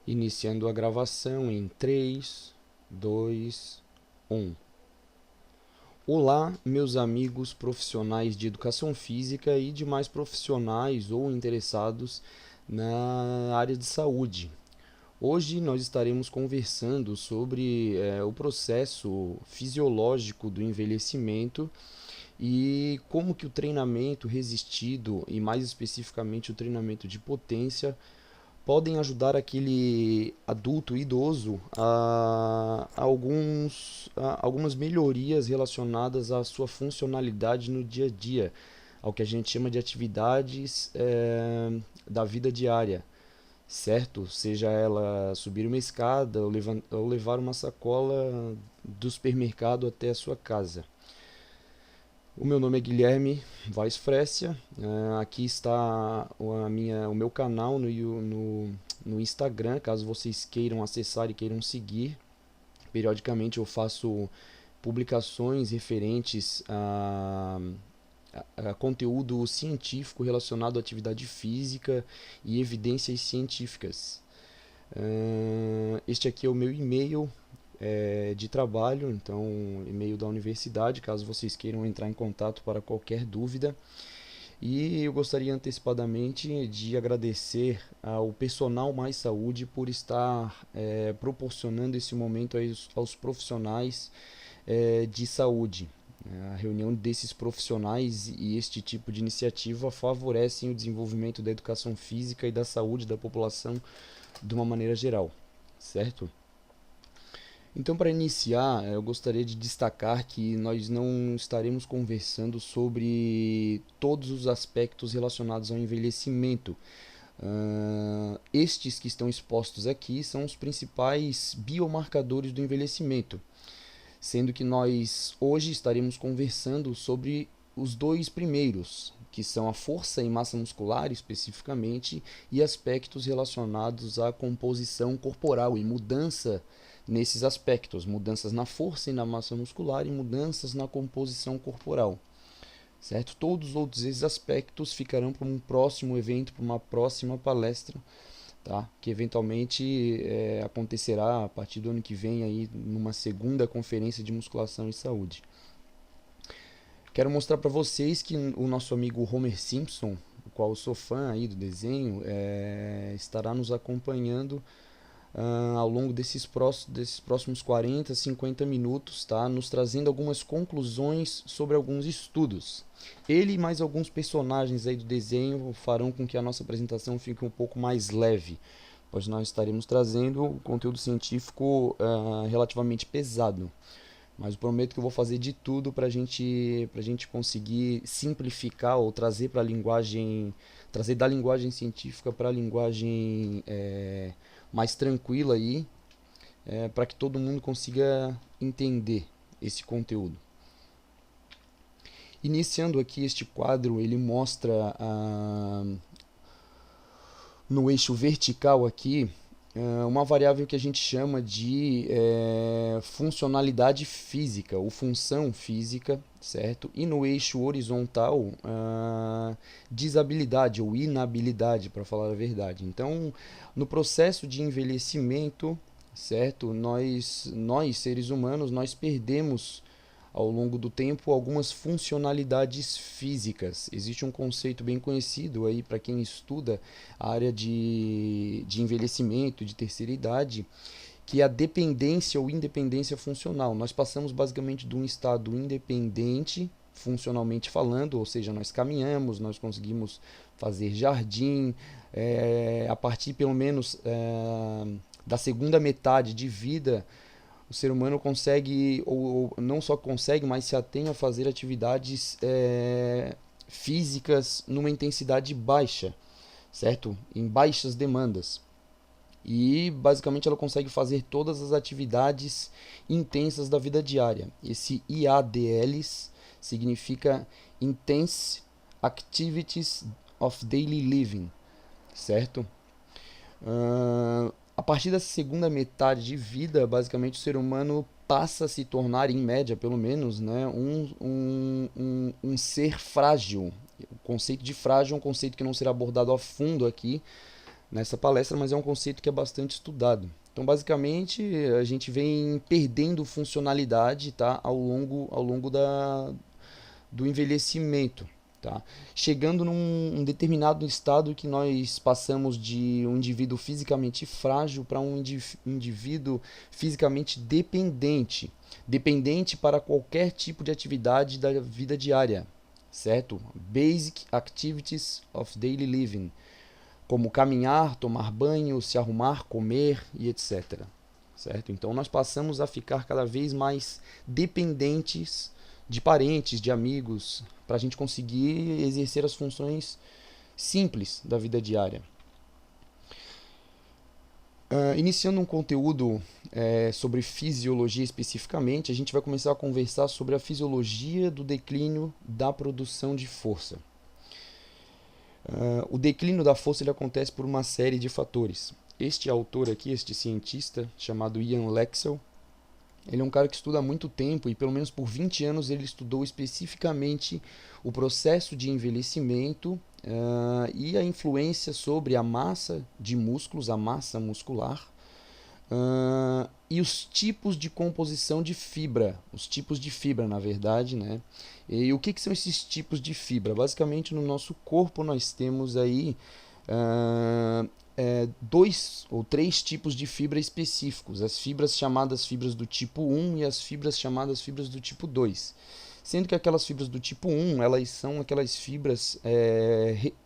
Iniciando a gravação em 3, 2, 1. Olá, meus amigos profissionais de educação física e demais profissionais ou interessados na área de saúde. Hoje nós estaremos conversando sobre o processo fisiológico do envelhecimento e como que o treinamento resistido e mais especificamente o treinamento de potência podem ajudar aquele adulto idoso a algumas melhorias relacionadas à sua funcionalidade no dia a dia, ao que a gente chama de atividades da vida diária, certo? Seja ela subir uma escada ou levar uma sacola do supermercado até a sua casa. O meu nome é Guilherme Vaz Frécia. Aqui está o meu canal no Instagram, caso vocês queiram acessar e queiram seguir. Periodicamente eu faço publicações referentes a conteúdo científico relacionado à atividade física e evidências científicas. Este aqui é o meu e-mail de trabalho, então e-mail da universidade, caso vocês queiram entrar em contato para qualquer dúvida. E eu gostaria antecipadamente de agradecer ao Personal Mais Saúde por estar proporcionando esse momento aos profissionais de saúde. A reunião desses profissionais e este tipo de iniciativa favorecem o desenvolvimento da educação física e da saúde da população de uma maneira geral, certo? Então, para iniciar, eu gostaria de destacar que nós não estaremos conversando sobre todos os aspectos relacionados ao envelhecimento. Estes que estão expostos aqui são os principais biomarcadores do envelhecimento, sendo que nós hoje estaremos conversando sobre os dois primeiros, que são a força e massa muscular especificamente, e aspectos relacionados à composição corporal e mudança nesses aspectos, mudanças na força e na massa muscular e mudanças na composição corporal, certo? Todos os outros esses aspectos ficarão para um próximo evento, para uma próxima palestra, tá? Que eventualmente acontecerá a partir do ano que vem aí numa segunda conferência de musculação e saúde. Quero mostrar para vocês que o nosso amigo Homer Simpson, o qual eu sou fã aí do desenho, estará nos acompanhando ao longo desses próximos 40, 50 minutos, tá? Nos trazendo algumas conclusões sobre alguns estudos. Ele e mais alguns personagens aí do desenho farão com que a nossa apresentação fique um pouco mais leve, pois nós estaremos trazendo conteúdo científico relativamente pesado. Mas eu prometo que eu vou fazer de tudo para gente conseguir simplificar ou trazer para a linguagem, trazer da linguagem científica para a linguagem mais tranquila aí, para que todo mundo consiga entender esse conteúdo. Iniciando aqui este quadro, ele mostra no eixo vertical aqui uma variável que a gente chama de funcionalidade física ou função física, certo? E no eixo horizontal, desabilidade ou inabilidade, para falar a verdade. Então, no processo de envelhecimento, certo? Nós seres humanos, nós perdemos ao longo do tempo algumas funcionalidades físicas. Existe um conceito bem conhecido aí para quem estuda a área de envelhecimento, de terceira idade, que é a dependência ou independência funcional. Nós passamos basicamente de um estado independente, funcionalmente falando, ou seja, nós caminhamos, nós conseguimos fazer jardim, a partir pelo menos da segunda metade de vida, o ser humano consegue, ou não só consegue, mas se atém a fazer atividades físicas numa intensidade baixa, certo? Em baixas demandas. E basicamente ela consegue fazer todas as atividades intensas da vida diária. Esse IADLs significa Intense Activities of Daily Living, certo? A partir dessa segunda metade de vida, basicamente o ser humano passa a se tornar, em média pelo menos, né, um ser frágil. O conceito de frágil é um conceito que não será abordado a fundo aqui, nessa palestra, mas é um conceito que é bastante estudado. Então, basicamente, a gente vem perdendo funcionalidade, tá, ao longo do envelhecimento. Tá? Chegando num determinado estado que nós passamos de um indivíduo fisicamente frágil para um indivíduo fisicamente dependente, dependente para qualquer tipo de atividade da vida diária, certo? Basic activities of daily living, como caminhar, tomar banho, se arrumar, comer e etc. Certo? Então nós passamos a ficar cada vez mais dependentes de parentes, de amigos, para a gente conseguir exercer as funções simples da vida diária. Iniciando um conteúdo sobre fisiologia especificamente, a gente vai começar a conversar sobre a fisiologia do declínio da produção de força. O declínio da força ele acontece por uma série de fatores. Este autor aqui, este cientista, chamado Ian Lexell, ele é um cara que estuda há muito tempo e pelo menos por 20 anos ele estudou especificamente o processo de envelhecimento e a influência sobre a massa de músculos, a massa muscular, e os tipos de composição de fibra, os tipos de fibra na verdade, né? E o que são esses tipos de fibra? Basicamente no nosso corpo nós temos aí dois ou três tipos de fibra específicos, as fibras chamadas fibras do tipo 1 e as fibras chamadas fibras do tipo 2. Sendo que aquelas fibras do tipo 1, elas são aquelas fibras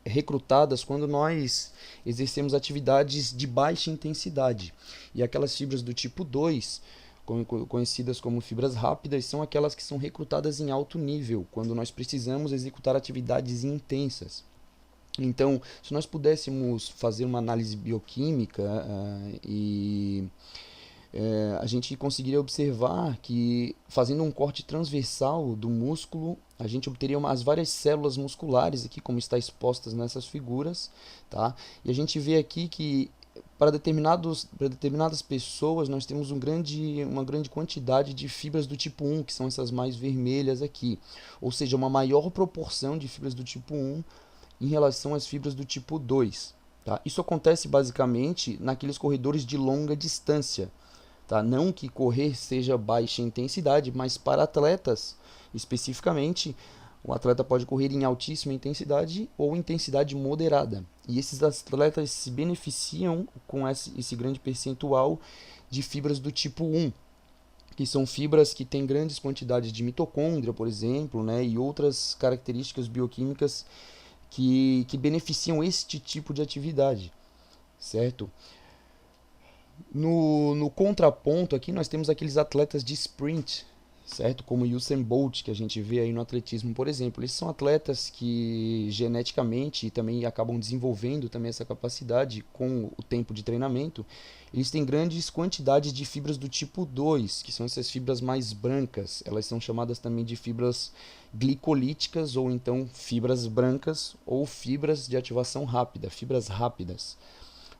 recrutadas quando nós exercemos atividades de baixa intensidade. E aquelas fibras do tipo 2, conhecidas como fibras rápidas, são aquelas que são recrutadas em alto nível, quando nós precisamos executar atividades intensas. Então, se nós pudéssemos fazer uma análise bioquímica a gente conseguiria observar que, fazendo um corte transversal do músculo, a gente obteria as várias células musculares aqui, como está expostas nessas figuras, tá? E a gente vê aqui que para determinadas pessoas nós temos uma grande quantidade de fibras do tipo 1, que são essas mais vermelhas aqui, ou seja, uma maior proporção de fibras do tipo 1 em relação às fibras do tipo 2. Tá? Isso acontece basicamente naqueles corredores de longa distância. Tá? Não que correr seja baixa intensidade, mas para atletas, especificamente, o atleta pode correr em altíssima intensidade ou intensidade moderada. E esses atletas se beneficiam com esse grande percentual de fibras do tipo 1, que são fibras que têm grandes quantidades de mitocôndria, por exemplo, né, e outras características bioquímicas que beneficiam este tipo de atividade, certo? No contraponto aqui nós temos aqueles atletas de sprint, certo? Como o Usain Bolt, que a gente vê aí no atletismo, por exemplo. Eles são atletas que geneticamente também acabam desenvolvendo também essa capacidade com o tempo de treinamento. Eles têm grandes quantidades de fibras do tipo 2, que são essas fibras mais brancas. Elas são chamadas também de fibras glicolíticas ou então fibras brancas ou fibras de ativação rápida, fibras rápidas.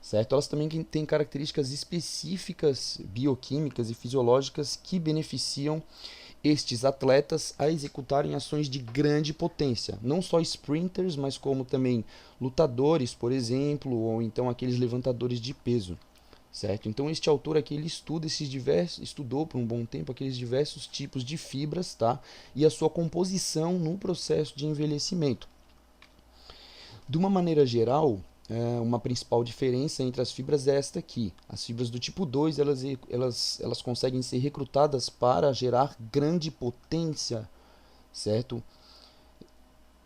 Certo? Elas também têm características específicas bioquímicas e fisiológicas que beneficiam estes atletas a executarem ações de grande potência, não só sprinters, mas como também lutadores, por exemplo, ou então aqueles levantadores de peso. Certo? Então este autor aqui ele estudou por um bom tempo aqueles diversos tipos de fibras, tá? E a sua composição no processo de envelhecimento. De uma maneira geral, uma principal diferença entre as fibras é esta aqui. As fibras do tipo 2 elas conseguem ser recrutadas para gerar grande potência, certo?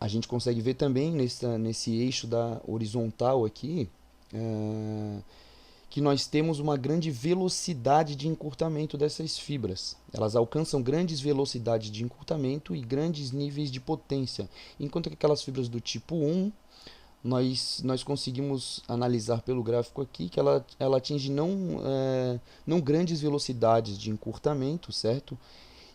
A gente consegue ver também nesse eixo da horizontal aqui que nós temos uma grande velocidade de encurtamento dessas fibras. Elas alcançam grandes velocidades de encurtamento e grandes níveis de potência, enquanto que aquelas fibras do tipo 1 nós conseguimos analisar pelo gráfico aqui que ela atinge não grandes velocidades de encurtamento, certo?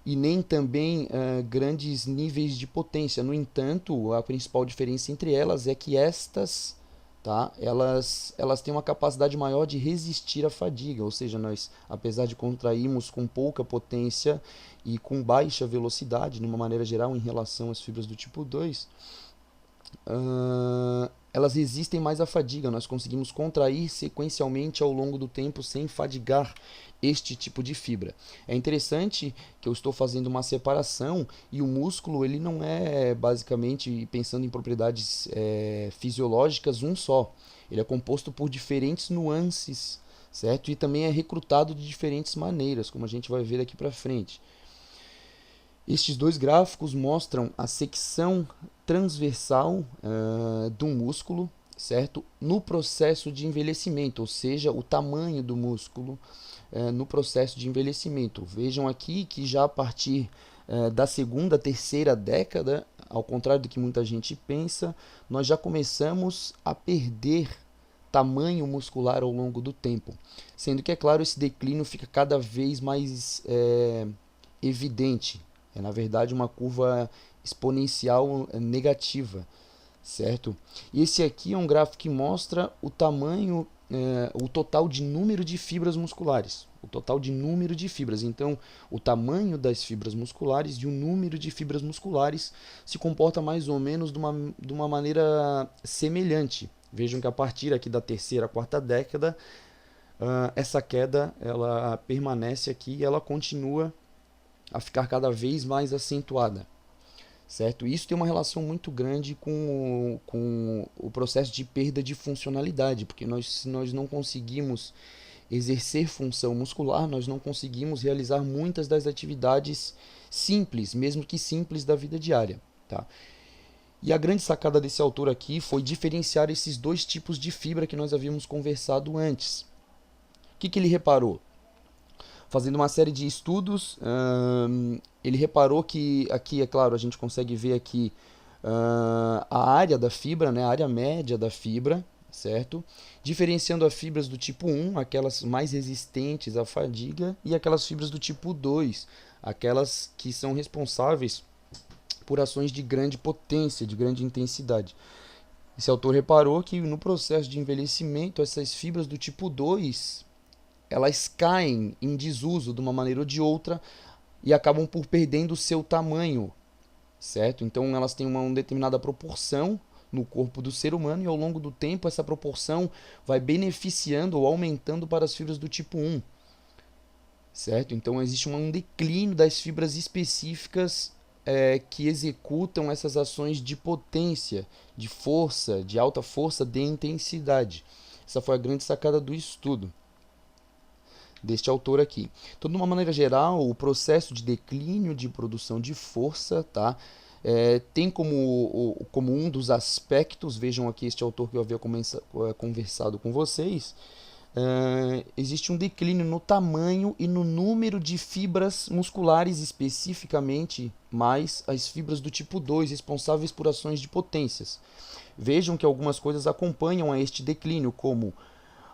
E nem também grandes níveis de potência. No entanto, a principal diferença entre elas é que estas, tá, elas têm uma capacidade maior de resistir à fadiga, ou seja, nós, apesar de contrairmos com pouca potência e com baixa velocidade, de uma maneira geral, em relação às fibras do tipo 2, elas resistem mais à fadiga, nós conseguimos contrair sequencialmente ao longo do tempo sem fadigar este tipo de fibra. É interessante que eu estou fazendo uma separação e o músculo ele não é basicamente, pensando em propriedades fisiológicas, um só. Ele é composto por diferentes nuances, certo? E também é recrutado de diferentes maneiras, como a gente vai ver daqui para frente. Estes dois gráficos mostram a secção transversal do músculo, certo? No processo de envelhecimento, ou seja, o tamanho do músculo no processo de envelhecimento. Vejam aqui que já a partir da segunda, terceira década, ao contrário do que muita gente pensa, nós já começamos a perder tamanho muscular ao longo do tempo. Sendo que, é claro, esse declínio fica cada vez mais evidente. É, na verdade, uma curva exponencial negativa, certo? E esse aqui é um gráfico que mostra o tamanho, o total de número de fibras musculares. O total de número de fibras. Então, o tamanho das fibras musculares e o número de fibras musculares se comporta mais ou menos de uma maneira semelhante. Vejam que a partir aqui da terceira, quarta década, essa queda ela permanece aqui e ela continua a ficar cada vez mais acentuada, certo? Isso tem uma relação muito grande com o processo de perda de funcionalidade, porque se nós não conseguimos exercer função muscular, nós não conseguimos realizar muitas das atividades simples, mesmo que simples, da vida diária, tá? E a grande sacada desse autor aqui foi diferenciar esses dois tipos de fibra que nós havíamos conversado antes. O que ele reparou? Fazendo uma série de estudos, ele reparou que aqui, é claro, a gente consegue ver aqui a área da fibra, né, a área média da fibra, certo? Diferenciando as fibras do tipo 1, aquelas mais resistentes à fadiga, e aquelas fibras do tipo 2, aquelas que são responsáveis por ações de grande potência, de grande intensidade. Esse autor reparou que no processo de envelhecimento, essas fibras do tipo 2 elas caem em desuso de uma maneira ou de outra e acabam por perdendo o seu tamanho, certo? Então elas têm uma determinada proporção no corpo do ser humano e ao longo do tempo essa proporção vai beneficiando ou aumentando para as fibras do tipo 1, certo? Então existe um declínio das fibras específicas que executam essas ações de potência, de força, de alta força, de intensidade. Essa foi a grande sacada do estudo deste autor aqui. Então, de uma maneira geral, o processo de declínio de produção de força, tá? Tem como um dos aspectos, vejam aqui este autor que eu havia conversado com vocês, existe um declínio no tamanho e no número de fibras musculares, especificamente mais as fibras do tipo 2, responsáveis por ações de potências. Vejam que algumas coisas acompanham a este declínio, como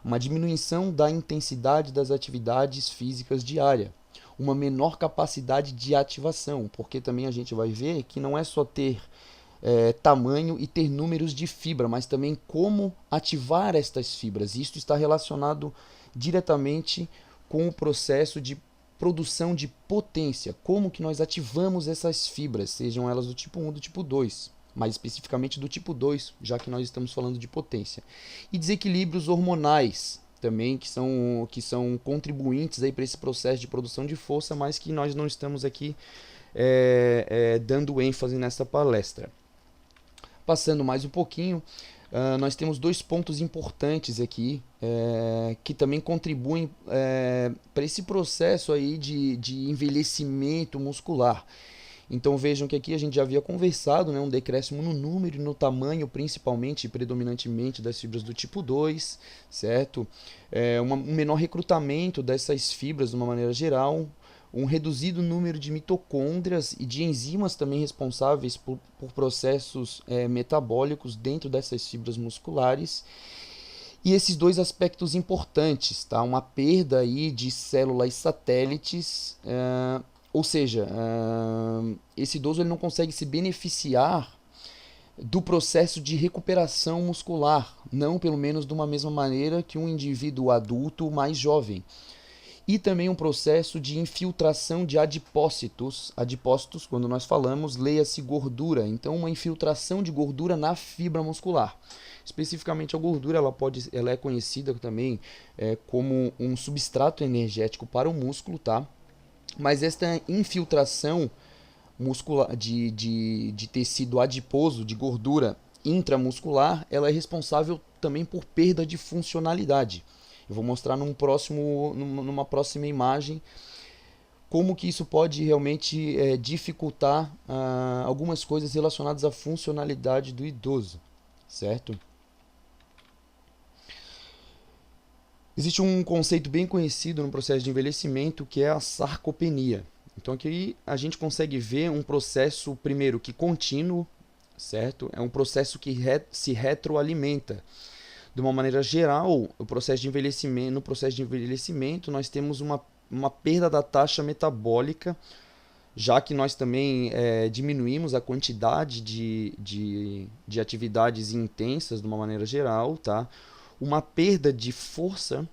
uma diminuição da intensidade das atividades físicas diárias, uma menor capacidade de ativação, porque também a gente vai ver que não é só ter tamanho e ter números de fibra, mas também como ativar estas fibras. Isto está relacionado diretamente com o processo de produção de potência, como que nós ativamos essas fibras, sejam elas do tipo 1 ou do tipo 2. Mais especificamente do tipo 2, já que nós estamos falando de potência. E desequilíbrios hormonais também, que são contribuintes para esse processo de produção de força, mas que nós não estamos aqui dando ênfase nessa palestra. Passando mais um pouquinho, nós temos dois pontos importantes aqui, que também contribuem para esse processo aí de envelhecimento muscular. Então vejam que aqui a gente já havia conversado, né, um decréscimo no número e no tamanho, principalmente e predominantemente das fibras do tipo 2, certo? Um menor recrutamento dessas fibras de uma maneira geral, um reduzido número de mitocôndrias e de enzimas também responsáveis por processos metabólicos dentro dessas fibras musculares. E esses dois aspectos importantes, tá? Uma perda aí de células satélites, ou seja, esse idoso ele não consegue se beneficiar do processo de recuperação muscular, não pelo menos de uma mesma maneira que um indivíduo adulto mais jovem. e também um processo de infiltração de adipócitos. Adipócitos, quando nós falamos, leia-se gordura. Então, uma infiltração de gordura na fibra muscular. Especificamente a gordura, ela é conhecida também como um substrato energético para o músculo, tá? Mas esta infiltração muscular de tecido adiposo, de gordura intramuscular, ela é responsável também por perda de funcionalidade. Eu vou mostrar numa próxima imagem como que isso pode realmente dificultar algumas coisas relacionadas à funcionalidade do idoso, certo? Existe um conceito bem conhecido no processo de envelhecimento que é a sarcopenia. Então aqui a gente consegue ver um processo, primeiro, que contínuo, certo? É um processo que se retroalimenta. De uma maneira geral, no processo de envelhecimento, nós temos uma perda da taxa metabólica, já que nós também diminuímos a quantidade de atividades intensas de uma maneira geral, tá? Uma perda de força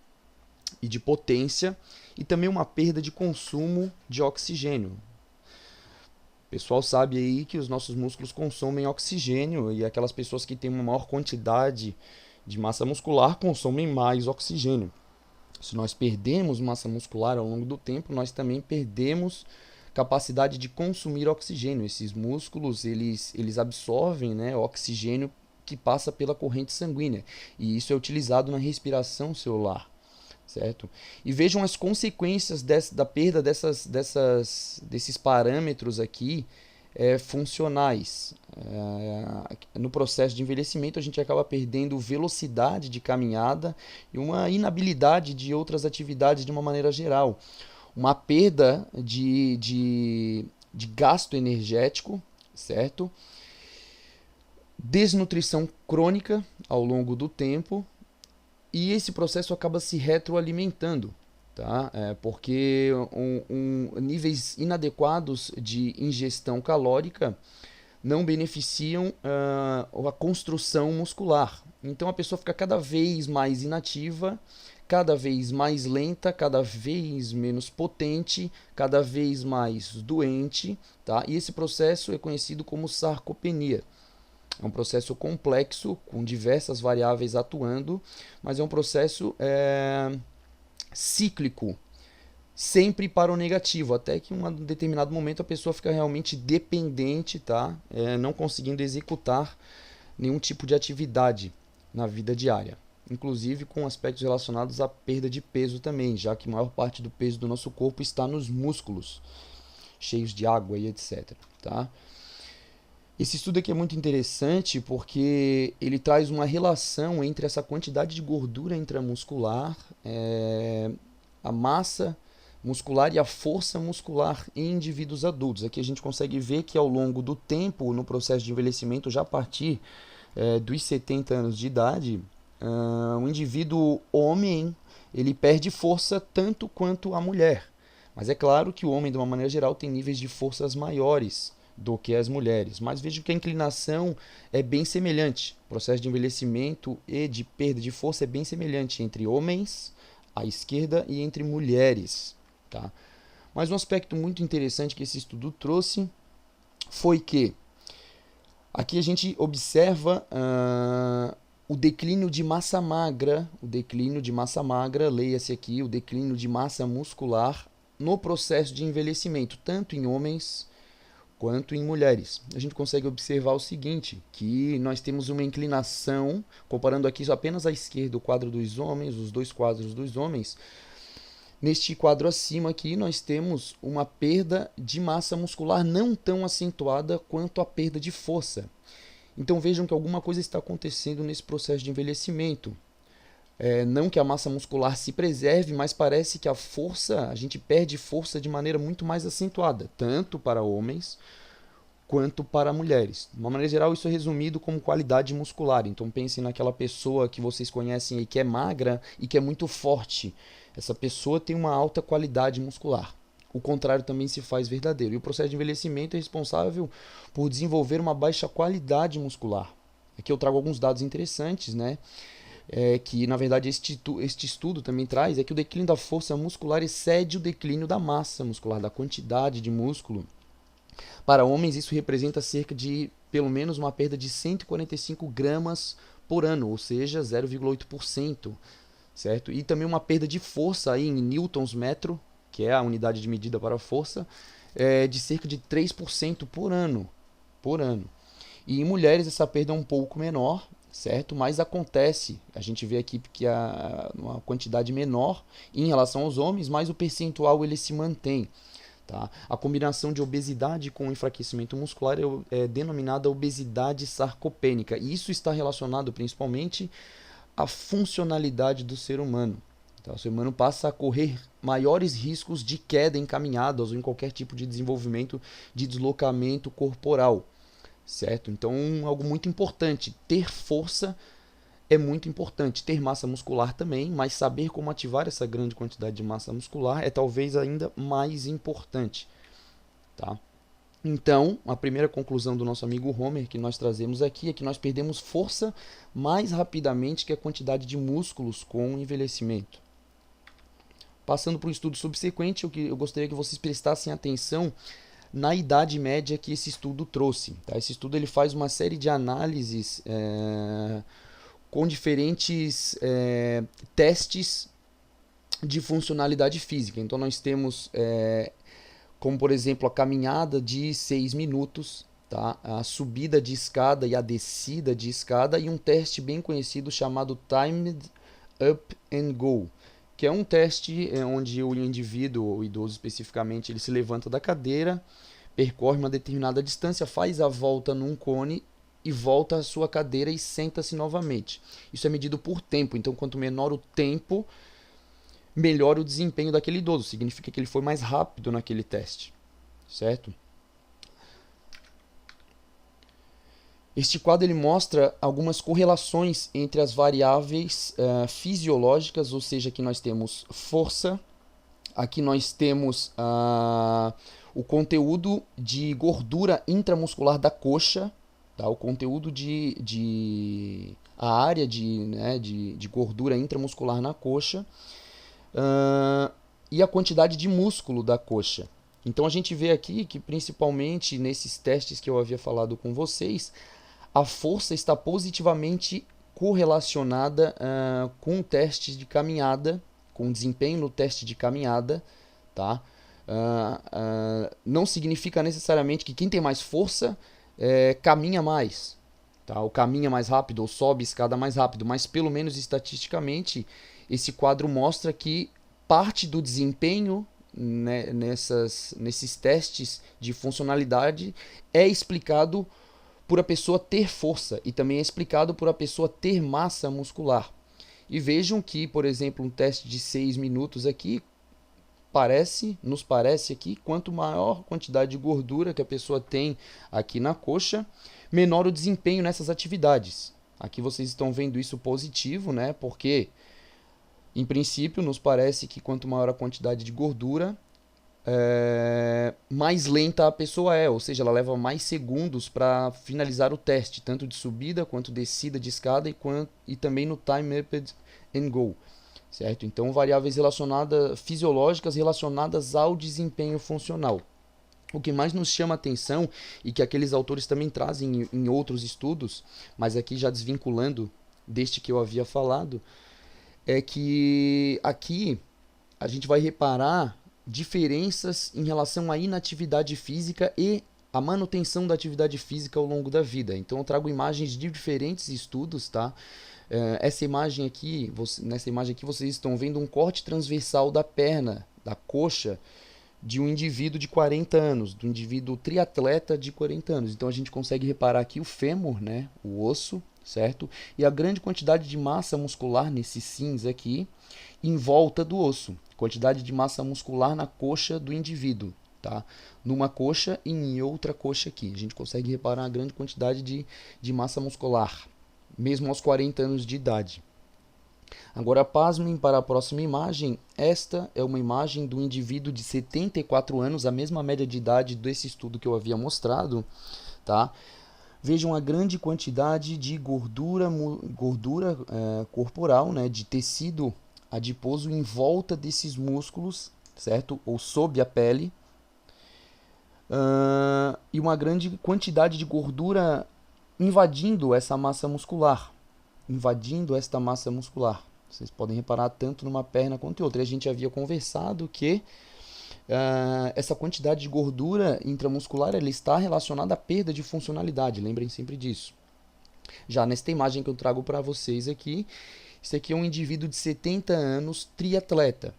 e de potência e também uma perda de consumo de oxigênio. O pessoal sabe aí que os nossos músculos consomem oxigênio e aquelas pessoas que têm uma maior quantidade de massa muscular consomem mais oxigênio. Se nós perdemos massa muscular ao longo do tempo, nós também perdemos capacidade de consumir oxigênio. Esses músculos, eles absorvem, né, oxigênio que passa pela corrente sanguínea, e isso é utilizado na respiração celular, certo? E vejam as consequências da perda desses parâmetros aqui funcionais. No processo de envelhecimento, a gente acaba perdendo velocidade de caminhada e uma inabilidade de outras atividades de uma maneira geral. Uma perda de gasto energético, certo? Desnutrição crônica ao longo do tempo, e esse processo acaba se retroalimentando, tá? Porque níveis inadequados de ingestão calórica não beneficiam a construção muscular. Então a pessoa fica cada vez mais inativa, cada vez mais lenta, cada vez menos potente, cada vez mais doente, tá? E esse processo é conhecido como sarcopenia. É um processo complexo, com diversas variáveis atuando, mas é um processo cíclico, sempre para o negativo, até que em um determinado momento a pessoa fica realmente dependente, tá? Não conseguindo executar nenhum tipo de atividade na vida diária, inclusive com aspectos relacionados à perda de peso também, já que a maior parte do peso do nosso corpo está nos músculos, cheios de água e etc, tá? Esse estudo aqui é muito interessante porque ele traz uma relação entre essa quantidade de gordura intramuscular, a massa muscular e a força muscular em indivíduos adultos. Aqui a gente consegue ver que ao longo do tempo, no processo de envelhecimento, já a partir dos 70 anos de idade, o indivíduo homem ele perde força tanto quanto a mulher. Mas é claro que o homem, de uma maneira geral, tem níveis de forças maiores do que as mulheres, mas vejo que a inclinação é bem semelhante. O processo de envelhecimento e de perda de força é bem semelhante entre homens à esquerda e entre mulheres, tá? Mas um aspecto muito interessante que esse estudo trouxe foi que aqui a gente observa o declínio de massa magra, leia-se aqui, o declínio de massa muscular no processo de envelhecimento, tanto em homens quanto em mulheres. A gente consegue observar o seguinte, que nós temos uma inclinação, comparando aqui apenas à esquerda o quadro dos homens, os dois quadros dos homens, neste quadro acima aqui nós temos uma perda de massa muscular não tão acentuada quanto a perda de força. Então vejam que alguma coisa está acontecendo nesse processo de envelhecimento. Não que a massa muscular se preserve, mas parece que a gente perde força de maneira muito mais acentuada, tanto para homens quanto para mulheres. De uma maneira geral, isso é resumido como qualidade muscular. Então pensem naquela pessoa que vocês conhecem aí que é magra e que é muito forte. Essa pessoa tem uma alta qualidade muscular. O contrário também se faz verdadeiro. E o processo de envelhecimento é responsável por desenvolver uma baixa qualidade muscular. Aqui eu trago alguns dados interessantes, né? que na verdade este estudo também traz, é que o declínio da força muscular excede o declínio da massa muscular, da quantidade de músculo. Para homens, isso representa cerca de, pelo menos, uma perda de 145 gramas por ano, ou seja, 0,8%, certo? E também uma perda de força aí em newtons metro, que é a unidade de medida para a força, de cerca de 3% por ano, por ano. E em mulheres essa perda é um pouco menor, certo? Mas acontece, a gente vê aqui que há uma quantidade menor em relação aos homens, mas o percentual ele se mantém. Tá? A combinação de obesidade com enfraquecimento muscular é denominada obesidade sarcopênica. E isso está relacionado principalmente à funcionalidade do ser humano. Tá? O ser humano passa a correr maiores riscos de queda em caminhadas ou em qualquer tipo de desenvolvimento de deslocamento corporal. Certo? Então, algo muito importante, ter força é muito importante, ter massa muscular também, mas saber como ativar essa grande quantidade de massa muscular é talvez ainda mais importante, tá? Então, a primeira conclusão do nosso amigo Homer que nós trazemos aqui é que nós perdemos força mais rapidamente que a quantidade de músculos com o envelhecimento. Passando para o estudo subsequente, eu gostaria que vocês prestassem atenção na idade média que esse estudo trouxe. Tá? Esse estudo ele faz uma série de análises com diferentes testes de funcionalidade física. Então nós temos, como por exemplo, a caminhada de 6 minutos, tá? A subida de escada e a descida de escada, e um teste bem conhecido chamado Timed Up and Go, que é um teste onde o indivíduo, o idoso especificamente, ele se levanta da cadeira, percorre uma determinada distância, faz a volta num cone e volta à sua cadeira e senta-se novamente. Isso é medido por tempo, então quanto menor o tempo, melhor o desempenho daquele idoso. Significa que ele foi mais rápido naquele teste, certo? Este quadro ele mostra algumas correlações entre as variáveis fisiológicas, ou seja, aqui nós temos força, aqui nós temos o conteúdo de gordura intramuscular da coxa, tá? O conteúdo a área de gordura intramuscular na coxa e a quantidade de músculo da coxa. Então a gente vê aqui que principalmente nesses testes que eu havia falado com vocês, a força está positivamente correlacionada com o teste de caminhada, com o desempenho no teste de caminhada, tá? Não significa necessariamente que quem tem mais força caminha mais, tá? Ou caminha mais rápido, ou sobe escada mais rápido, mas pelo menos estatisticamente esse quadro mostra que parte do desempenho nesses testes de funcionalidade é explicado por a pessoa ter força e também é explicado por a pessoa ter massa muscular. E vejam que, por exemplo, um teste de 6 minutos aqui, nos parece aqui, quanto maior a quantidade de gordura que a pessoa tem aqui na coxa, menor o desempenho nessas atividades. Aqui vocês estão vendo isso positivo, né? Porque, em princípio, nos parece que quanto maior a quantidade de gordura, mais lenta a pessoa é, ou seja, ela leva mais segundos para finalizar o teste, tanto de subida quanto descida de escada e também no time up and go, certo? Então, variáveis fisiológicas relacionadas ao desempenho funcional. O que mais nos chama a atenção e que aqueles autores também trazem em outros estudos, mas aqui já desvinculando deste que eu havia falado, é que aqui a gente vai reparar diferenças em relação à inatividade física e a manutenção da atividade física ao longo da vida. Então eu trago imagens de diferentes estudos, tá? Nessa imagem aqui vocês estão vendo um corte transversal da perna, da coxa, de um indivíduo de 40 anos, do indivíduo triatleta de 40 anos. Então a gente consegue reparar aqui o fêmur, né? O osso, certo? E a grande quantidade de massa muscular nesse cinza aqui, em volta do osso. Quantidade de massa muscular na coxa do indivíduo, tá? Numa coxa e em outra coxa aqui. A gente consegue reparar uma grande quantidade de massa muscular, mesmo aos 40 anos de idade. Agora, pasmem para a próxima imagem. Esta é uma imagem do indivíduo de 74 anos, a mesma média de idade desse estudo que eu havia mostrado, tá? Vejam a grande quantidade de gordura corporal, né, de tecido adiposo em volta desses músculos, certo? Ou sob a pele. E uma grande quantidade de gordura invadindo essa massa muscular. Invadindo esta massa muscular. Vocês podem reparar tanto numa perna quanto em outra. E a gente havia conversado que essa quantidade de gordura intramuscular ela está relacionada à perda de funcionalidade. Lembrem sempre disso. Já nesta imagem que eu trago para vocês aqui, esse aqui é um indivíduo de 70 anos, triatleta.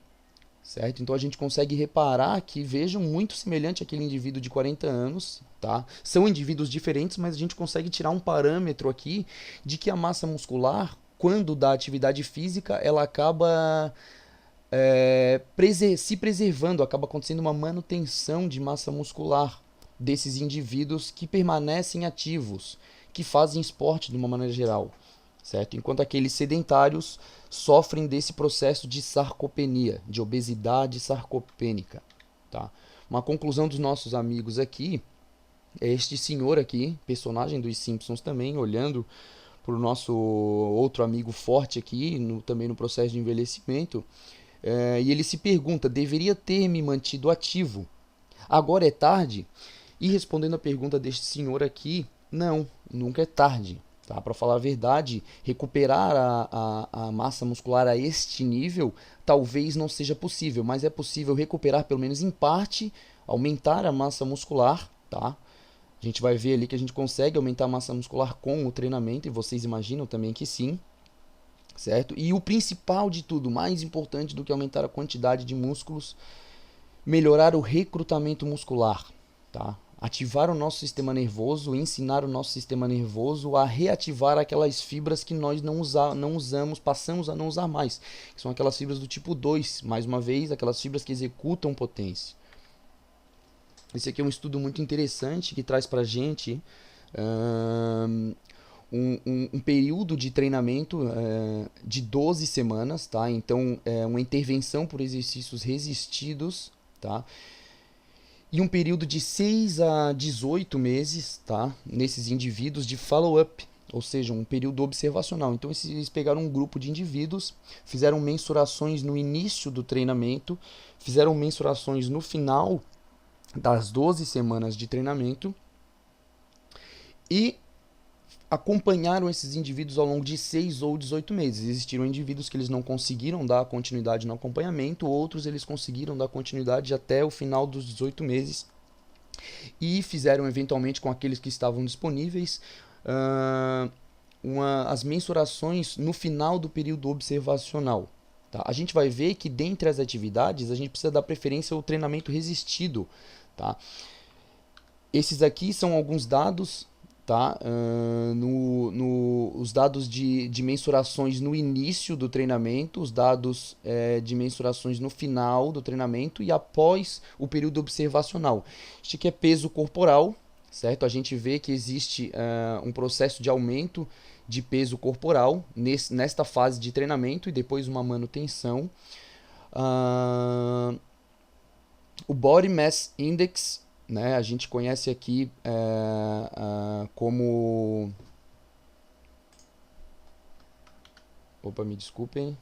Certo? Então a gente consegue reparar que vejam muito semelhante àquele indivíduo de 40 anos, tá? São indivíduos diferentes, mas a gente consegue tirar um parâmetro aqui de que a massa muscular, quando dá atividade física, ela acaba se preservando, acaba acontecendo uma manutenção de massa muscular desses indivíduos que permanecem ativos, que fazem esporte de uma maneira geral, certo? Enquanto aqueles sedentários sofrem desse processo de sarcopenia, de obesidade sarcopênica, tá? Uma conclusão dos nossos amigos aqui é este senhor aqui, personagem dos Simpsons também, olhando para o nosso outro amigo forte aqui, também no processo de envelhecimento, e ele se pergunta, deveria ter me mantido ativo? Agora é tarde? E respondendo a pergunta deste senhor aqui, não, nunca é tarde. Tá? Para falar a verdade, recuperar a massa muscular a este nível talvez não seja possível, mas é possível recuperar pelo menos em parte, aumentar a massa muscular, tá? A gente vai ver ali que a gente consegue aumentar a massa muscular com o treinamento, e vocês imaginam também que sim, certo? E o principal de tudo, mais importante do que aumentar a quantidade de músculos, melhorar o recrutamento muscular, tá? Ativar o nosso sistema nervoso, ensinar o nosso sistema nervoso a reativar aquelas fibras que nós não usamos, passamos a não usar mais, que são aquelas fibras do tipo 2, mais uma vez, aquelas fibras que executam potência. Esse aqui é um estudo muito interessante que traz pra gente um período de treinamento de 12 semanas, tá? Então, é uma intervenção por exercícios resistidos, tá? E um período de 6 a 18 meses, tá? Nesses indivíduos de follow-up, ou seja, um período observacional. Então, eles pegaram um grupo de indivíduos, fizeram mensurações no início do treinamento, fizeram mensurações no final das 12 semanas de treinamento e acompanharam esses indivíduos ao longo de 6 ou 18 meses. Existiram indivíduos que eles não conseguiram dar continuidade no acompanhamento, outros eles conseguiram dar continuidade até o final dos 18 meses e fizeram eventualmente com aqueles que estavam disponíveis as mensurações no final do período observacional. Tá? A gente vai ver que dentre as atividades a gente precisa dar preferência ao treinamento resistido. Tá? Esses aqui são alguns dados, tá? Os dados de mensurações no início do treinamento, os dados de mensurações no final do treinamento e após o período observacional. Este aqui é peso corporal, certo? A gente vê que existe um processo de aumento de peso corporal nesta fase de treinamento e depois uma manutenção. O Body Mass Index, né, a gente conhece aqui como... Opa, me desculpem.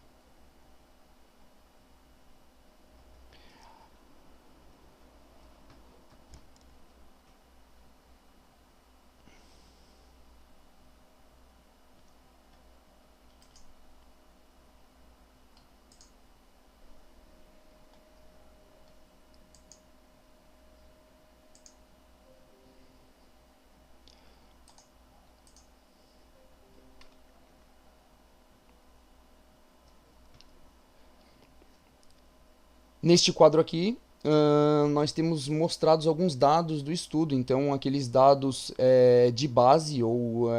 Neste quadro aqui, nós temos mostrados alguns dados do estudo. Então, aqueles dados de base ou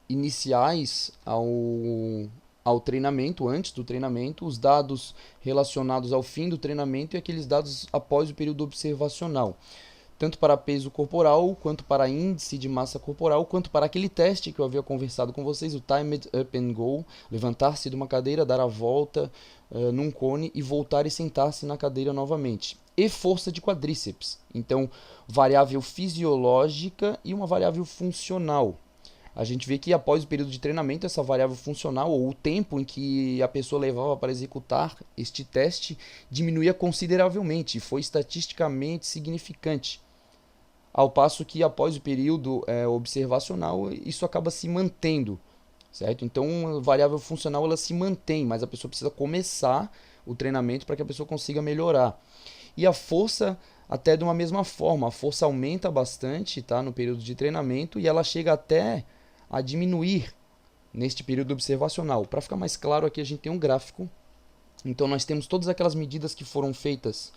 iniciais ao treinamento, antes do treinamento, os dados relacionados ao fim do treinamento e aqueles dados após o período observacional. Tanto para peso corporal, quanto para índice de massa corporal, quanto para aquele teste que eu havia conversado com vocês, o Timed Up and Go, levantar-se de uma cadeira, dar a volta num cone e voltar e sentar-se na cadeira novamente. E força de quadríceps. Então, variável fisiológica e uma variável funcional. a gente vê que após o período de treinamento, essa variável funcional, ou o tempo em que a pessoa levava para executar este teste, diminuía consideravelmente e foi estatisticamente significante. Ao passo que após o período observacional, isso acaba se mantendo, certo? Então, a variável funcional ela se mantém, mas a pessoa precisa começar o treinamento para que a pessoa consiga melhorar. E a força, até de uma mesma forma, a força aumenta bastante, tá, no período de treinamento e ela chega até a diminuir neste período observacional. Para ficar mais claro aqui, a gente tem um gráfico. Então, nós temos todas aquelas medidas que foram feitas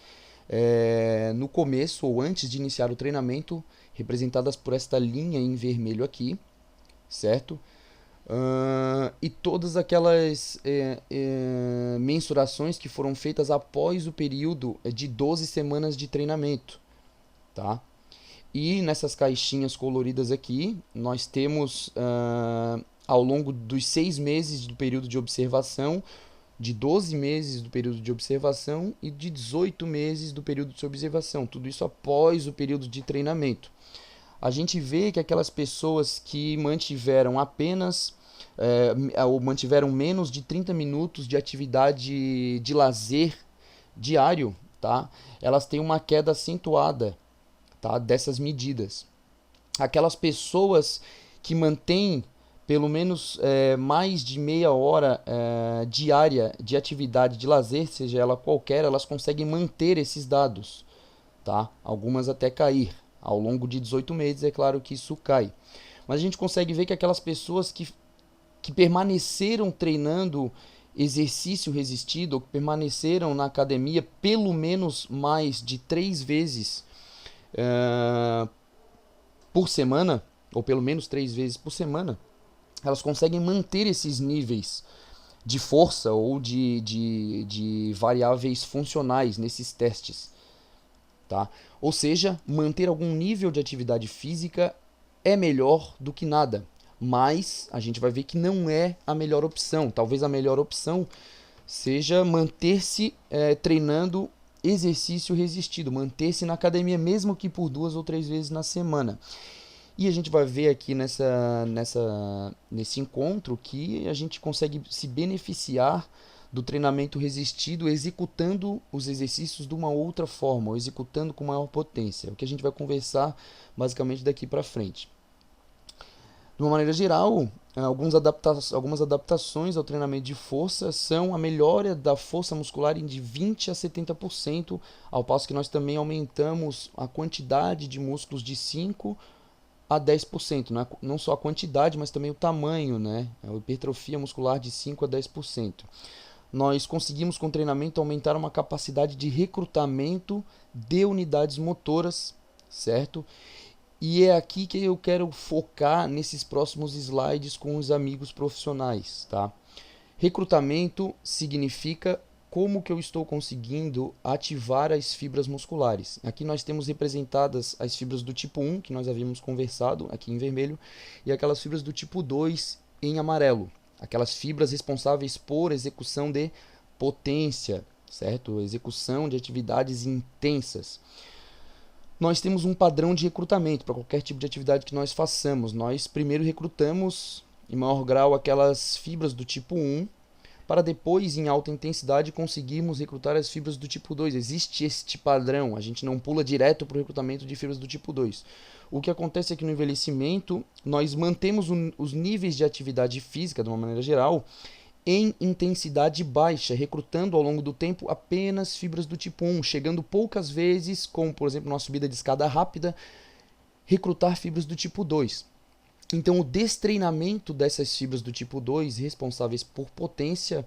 no começo ou antes de iniciar o treinamento, representadas por esta linha em vermelho aqui, certo? E todas aquelas mensurações que foram feitas após o período de 12 semanas de treinamento, tá? E nessas caixinhas coloridas aqui, nós temos ao longo dos 6 meses do período de observação, de 12 meses do período de observação e de 18 meses do período de observação. Tudo isso após o período de treinamento. A gente vê que aquelas pessoas que mantiveram apenas ou mantiveram menos de 30 minutos de atividade de lazer diário, tá? Elas têm uma queda acentuada, tá, dessas medidas. Aquelas pessoas que mantêm pelo menos mais de meia hora diária de atividade de lazer, seja ela qualquer, elas conseguem manter esses dados, tá? Algumas até cair. Ao longo de 18 meses, é claro que isso cai. Mas a gente consegue ver que aquelas pessoas que permaneceram treinando exercício resistido, ou que permaneceram na academia pelo menos mais de 3 vezes por semana, ou pelo menos 3 vezes por semana, elas conseguem manter esses níveis de força ou de variáveis funcionais nesses testes. Tá? Ou seja, manter algum nível de atividade física é melhor do que nada, mas a gente vai ver que não é a melhor opção. Talvez a melhor opção seja manter-se treinando exercício resistido, manter-se na academia mesmo que por 2 ou 3 vezes na semana. E a gente vai ver aqui nesse encontro que a gente consegue se beneficiar do treinamento resistido executando os exercícios de uma outra forma, ou executando com maior potência. É o que a gente vai conversar basicamente daqui para frente. De uma maneira geral, algumas adaptações ao treinamento de força são a melhora da força muscular em de 20 a 70%, ao passo que nós também aumentamos a quantidade de músculos de 5 a 10%, não só a quantidade, mas também o tamanho, né? A hipertrofia muscular de 5 a 10%. Nós conseguimos com o treinamento aumentar uma capacidade de recrutamento de unidades motoras, certo? E é aqui que eu quero focar nesses próximos slides com os amigos profissionais, tá? Recrutamento significa como que eu estou conseguindo ativar as fibras musculares. Aqui nós temos representadas as fibras do tipo 1, que nós havíamos conversado, aqui em vermelho, e aquelas fibras do tipo 2 em amarelo. Aquelas fibras responsáveis por execução de potência, certo? Execução de atividades intensas. Nós temos um padrão de recrutamento para qualquer tipo de atividade que nós façamos. Nós primeiro recrutamos em maior grau aquelas fibras do tipo 1, para depois, em alta intensidade, conseguirmos recrutar as fibras do tipo 2. Existe este padrão, a gente não pula direto para o recrutamento de fibras do tipo 2. O que acontece é que no envelhecimento, nós mantemos os níveis de atividade física, de uma maneira geral, em intensidade baixa, recrutando ao longo do tempo apenas fibras do tipo 1, chegando poucas vezes, como por exemplo, numa subida de escada rápida, recrutar fibras do tipo 2. Então, o destreinamento dessas fibras do tipo 2, responsáveis por potência,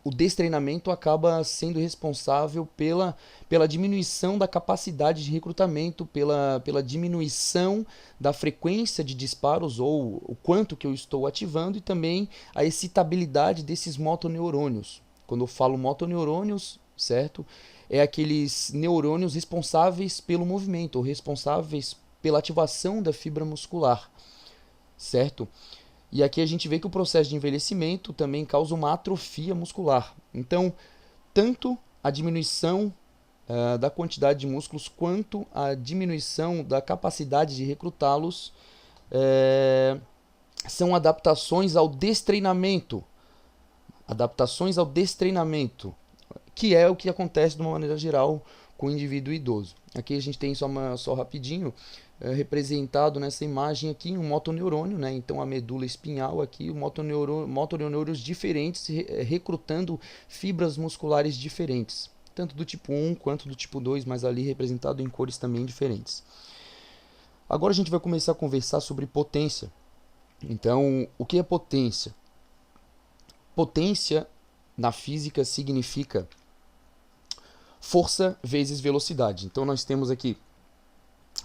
o destreinamento acaba sendo responsável pela diminuição da capacidade de recrutamento, pela diminuição da frequência de disparos, ou o quanto que eu estou ativando, e também a excitabilidade desses motoneurônios. Quando eu falo motoneurônios, certo? É aqueles neurônios responsáveis pelo movimento, ou responsáveis pela ativação da fibra muscular, certo? E aqui a gente vê que o processo de envelhecimento também causa uma atrofia muscular. Então, tanto a diminuição da quantidade de músculos quanto à diminuição da capacidade de recrutá-los. São adaptações ao destreinamento. Adaptações ao destreinamento, que é o que acontece de uma maneira geral com o indivíduo idoso. Aqui a gente tem só rapidinho representado nessa imagem aqui um motoneurônio, né? Então a medula espinhal aqui, motoneurônios diferentes recrutando fibras musculares diferentes, tanto do tipo 1 quanto do tipo 2, mas ali representado em cores também diferentes. Agora a gente vai começar a conversar sobre potência. Então, o que é potência? Potência na física significa força vezes velocidade. Então nós temos aqui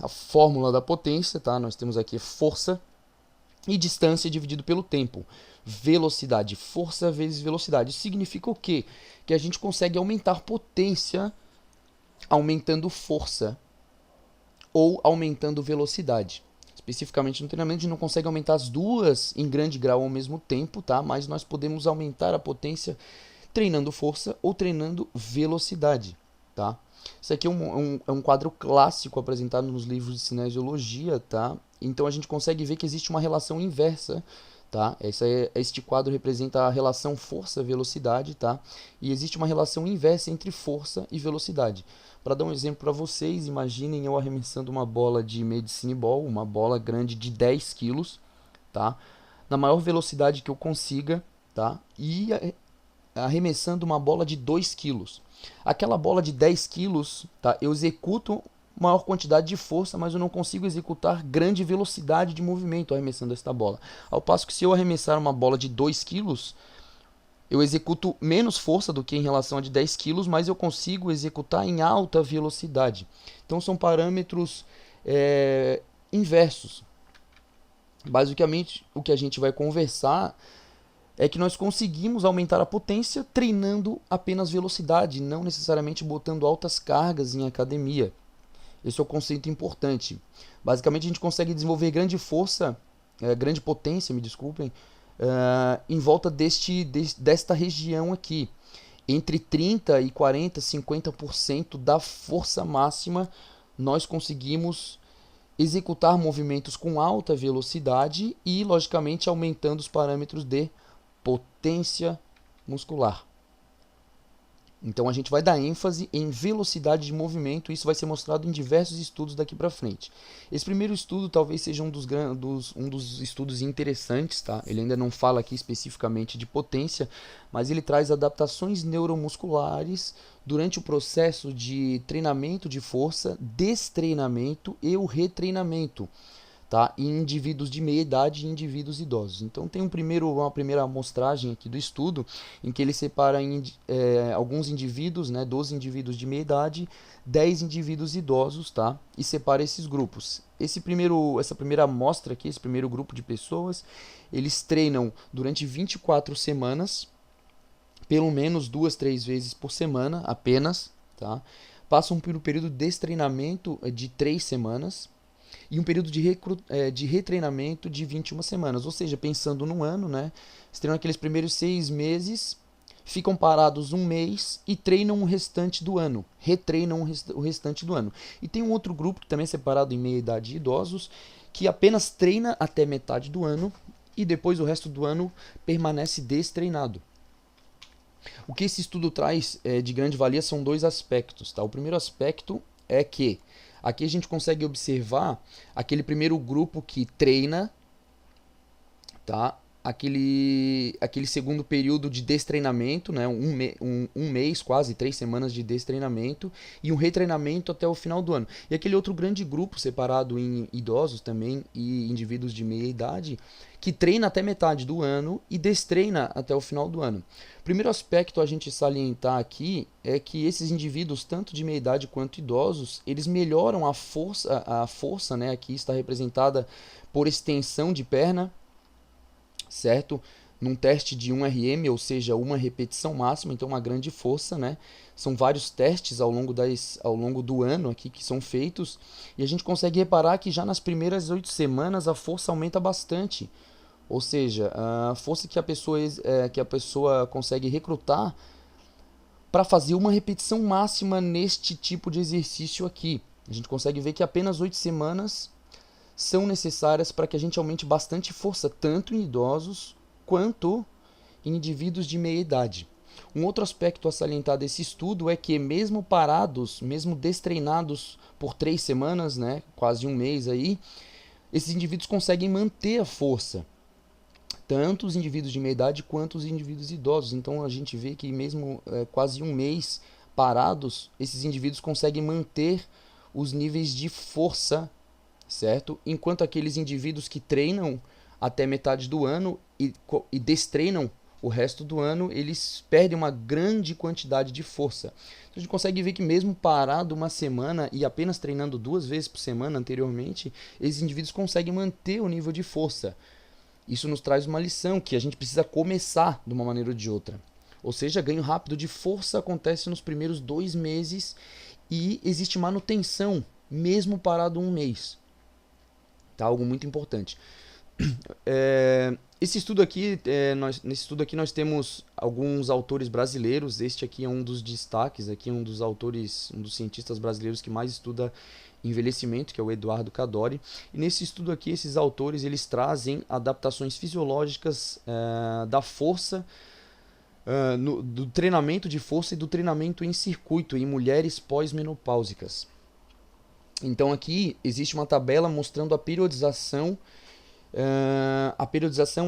a fórmula da potência, tá? Nós temos aqui força e distância dividido pelo tempo. Velocidade, força vezes velocidade. Isso significa o quê? Que a gente consegue aumentar potência aumentando força ou aumentando velocidade. Especificamente no treinamento, a gente não consegue aumentar as duas em grande grau ao mesmo tempo, tá? Mas nós podemos aumentar a potência treinando força ou treinando velocidade, tá? Isso aqui é um quadro clássico apresentado nos livros de cinesiologia, tá? Então a gente consegue ver que existe uma relação inversa, tá? Este quadro representa a relação força-velocidade, tá? E existe uma relação inversa entre força e velocidade. Para dar um exemplo para vocês, imaginem eu arremessando uma bola de medicine ball, uma bola grande de 10 quilos, tá? Na maior velocidade que eu consiga, tá? E arremessando uma bola de 2 quilos. Aquela bola de 10 quilos, tá? Eu executo maior quantidade de força, mas eu não consigo executar grande velocidade de movimento arremessando esta bola. Ao passo que se eu arremessar uma bola de 2 quilos, eu executo menos força do que em relação a de 10 quilos, mas eu consigo executar em alta velocidade. Então são parâmetros inversos. Basicamente, o que a gente vai conversar é que nós conseguimos aumentar a potência treinando apenas velocidade, não necessariamente botando altas cargas em academia. Esse é o conceito importante. Basicamente, a gente consegue desenvolver grande força, grande potência, me desculpem, em volta desta região aqui. Entre 30 e 40, 50% da força máxima, nós conseguimos executar movimentos com alta velocidade e, logicamente, aumentando os parâmetros de potência muscular. Então a gente vai dar ênfase em velocidade de movimento, e isso vai ser mostrado em diversos estudos daqui para frente. Esse primeiro estudo talvez seja um dos estudos interessantes, tá? Ele ainda não fala aqui especificamente de potência, mas ele traz adaptações neuromusculares durante o processo de treinamento de força, destreinamento e o retreinamento, tá? Em indivíduos de meia idade e indivíduos idosos. Então tem uma primeira amostragem aqui do estudo, em que ele separa alguns indivíduos, né, 12 indivíduos de meia idade, 10 indivíduos idosos, tá? E separa esses grupos. Essa primeira amostra aqui, esse primeiro grupo de pessoas, eles treinam durante 24 semanas, pelo menos 2, 3 vezes por semana apenas, tá? Passam por um período de destreinamento de 3 semanas, e um período de retreinamento de 21 semanas. Ou seja, pensando no ano, né? Eles treinam aqueles primeiros 6 meses, ficam parados um mês e treinam o restante do ano. Retreinam o restante do ano. E tem um outro grupo, que também é separado em meia-idade e idosos, que apenas treina até metade do ano e depois o resto do ano permanece destreinado. O que esse estudo traz de grande valia são dois aspectos, tá? O primeiro aspecto é que aqui a gente consegue observar aquele primeiro grupo que treina, tá? Aquele segundo período de destreinamento, né? Um mês, quase 3 semanas de destreinamento e um retreinamento até o final do ano. E aquele outro grande grupo separado em idosos também e indivíduos de meia idade que treina até metade do ano e destreina até o final do ano. Primeiro aspecto a gente salientar aqui é que esses indivíduos, tanto de meia idade quanto idosos, eles melhoram a força, né? Aqui está representada por extensão de perna, certo? Num teste de 1 RM, ou seja, uma repetição máxima, então uma grande força, né? São vários testes ao longo do ano aqui que são feitos, e a gente consegue reparar que já nas primeiras 8 semanas a força aumenta bastante. Ou seja, a força que a pessoa consegue recrutar para fazer uma repetição máxima neste tipo de exercício aqui. A gente consegue ver que apenas 8 semanas são necessárias para que a gente aumente bastante força, tanto em idosos quanto em indivíduos de meia idade. Um outro aspecto a salientar desse estudo é que mesmo parados, mesmo destreinados por 3 semanas, né, quase um mês aí, esses indivíduos conseguem manter a força, tanto os indivíduos de meia idade quanto os indivíduos idosos. Então a gente vê que mesmo quase um mês parados, esses indivíduos conseguem manter os níveis de força, certo? Enquanto aqueles indivíduos que treinam até metade do ano e destreinam o resto do ano, eles perdem uma grande quantidade de força. Então, a gente consegue ver que mesmo parado uma semana e apenas treinando 2 vezes por semana anteriormente, esses indivíduos conseguem manter o nível de força. Isso nos traz uma lição que a gente precisa começar de uma maneira ou de outra. Ou seja, ganho rápido de força acontece nos primeiros 2 meses e existe manutenção, mesmo parado um mês. Tá? Algo muito importante. Nesse estudo aqui nós temos alguns autores brasileiros. Este aqui é um dos destaques, aqui é um dos autores, um dos cientistas brasileiros que mais estuda envelhecimento, que é o Eduardo Cadori. E nesse estudo aqui, esses autores eles trazem adaptações fisiológicas da força, do treinamento de força e do treinamento em circuito em mulheres pós-menopáusicas. Então aqui existe uma tabela mostrando a periodização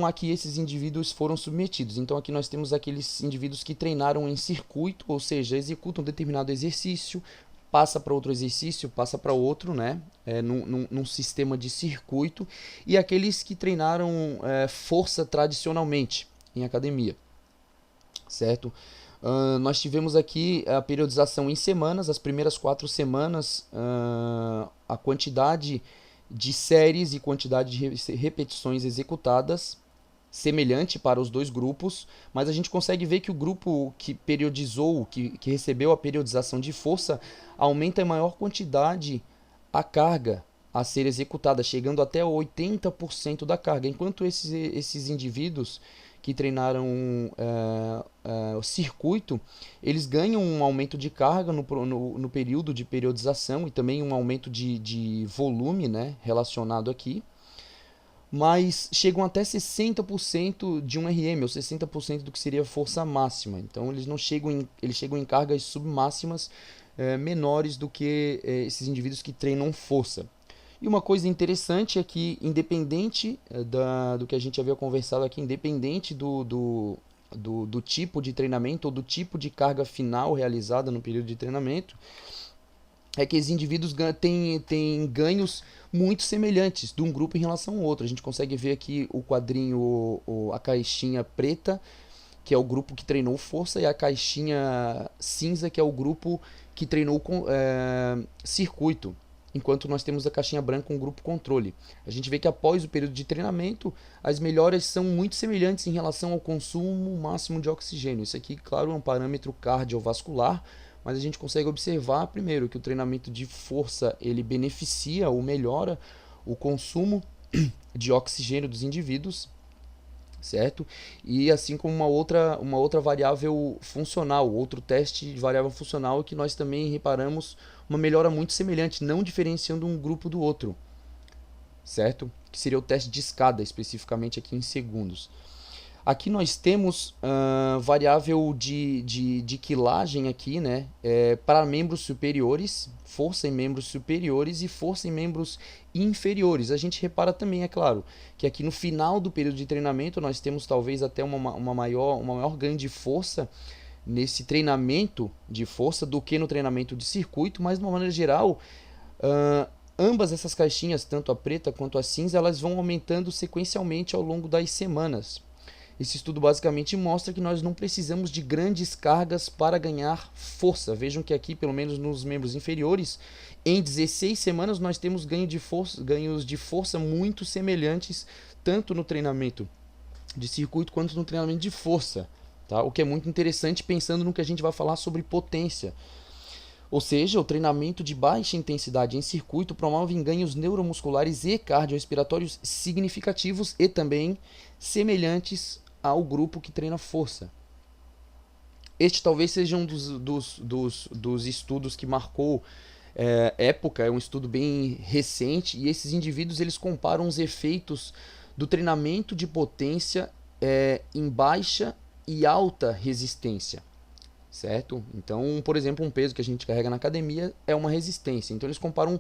a que esses indivíduos foram submetidos. Então aqui nós temos aqueles indivíduos que treinaram em circuito, ou seja, executam um determinado exercício, passa para outro exercício, passa para outro, né? Num sistema de circuito, e aqueles que treinaram força tradicionalmente em academia, certo? Nós tivemos aqui a periodização em semanas. As primeiras 4 semanas, a quantidade de séries e quantidade de repetições executadas semelhante para os 2 grupos, mas a gente consegue ver que o grupo que periodizou, que recebeu a periodização de força, aumenta em maior quantidade a carga a ser executada, chegando até 80% da carga, enquanto esses indivíduos que treinaram o circuito, eles ganham um aumento de carga no período de periodização e também um aumento de volume, né, relacionado aqui, mas chegam até 60% de um RM, ou 60% do que seria a força máxima. Então eles chegam em cargas submáximas menores do que esses indivíduos que treinam força. E uma coisa interessante é que, independente do que a gente havia conversado aqui, independente do tipo de treinamento ou do tipo de carga final realizada no período de treinamento, é que esses indivíduos têm ganhos muito semelhantes de um grupo em relação ao outro. A gente consegue ver aqui o quadrinho, a caixinha preta, que é o grupo que treinou força, e a caixinha cinza, que é o grupo que treinou circuito, enquanto nós temos a caixinha branca com o grupo controle. A gente vê que após o período de treinamento, as melhoras são muito semelhantes em relação ao consumo máximo de oxigênio. Isso aqui, claro, é um parâmetro cardiovascular, mas a gente consegue observar, primeiro, que o treinamento de força ele beneficia ou melhora o consumo de oxigênio dos indivíduos, certo? E assim como uma outra variável funcional, outro teste de variável funcional que nós também reparamos uma melhora muito semelhante, não diferenciando um grupo do outro, certo? Que seria o teste de escada, especificamente aqui em segundos. Aqui nós temos variável de quilagem aqui, né? Para membros superiores, força em membros superiores e força em membros inferiores. A gente repara também, é claro, que aqui no final do período de treinamento nós temos talvez até uma maior ganho de força nesse treinamento de força do que no treinamento de circuito, mas de uma maneira geral, ambas essas caixinhas, tanto a preta quanto a cinza, elas vão aumentando sequencialmente ao longo das semanas. Esse estudo basicamente mostra que nós não precisamos de grandes cargas para ganhar força. Vejam que aqui, pelo menos nos membros inferiores, em 16 semanas nós temos ganhos de força muito semelhantes, tanto no treinamento de circuito quanto no treinamento de força. Tá? O que é muito interessante pensando no que a gente vai falar sobre potência. Ou seja, o treinamento de baixa intensidade em circuito promove ganhos neuromusculares e cardiorrespiratórios significativos e também semelhantes ao grupo que treina força. Este talvez seja um dos estudos que marcou época, é um estudo bem recente, e esses indivíduos eles comparam os efeitos do treinamento de potência em baixa e alta resistência, certo? Então, por exemplo, um peso que a gente carrega na academia é uma resistência. Então, eles comparam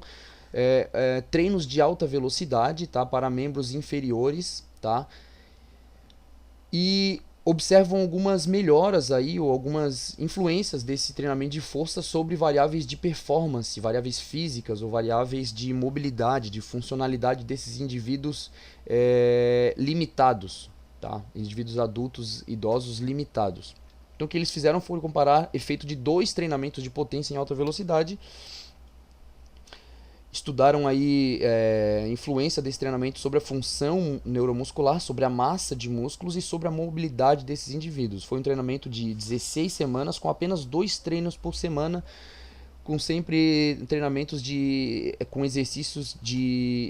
treinos de alta velocidade, tá, para membros inferiores, tá, e observam algumas melhoras aí ou algumas influências desse treinamento de força sobre variáveis de performance, variáveis físicas ou variáveis de mobilidade, de funcionalidade desses indivíduos limitados, tá? Indivíduos adultos, idosos limitados. Então o que eles fizeram foi comparar efeito de 2 treinamentos de potência em alta velocidade. Estudaram aí influência desse treinamento sobre a função neuromuscular, sobre a massa de músculos e sobre a mobilidade desses indivíduos. Foi um treinamento de 16 semanas com apenas 2 treinos por semana, com sempre treinamentos com exercícios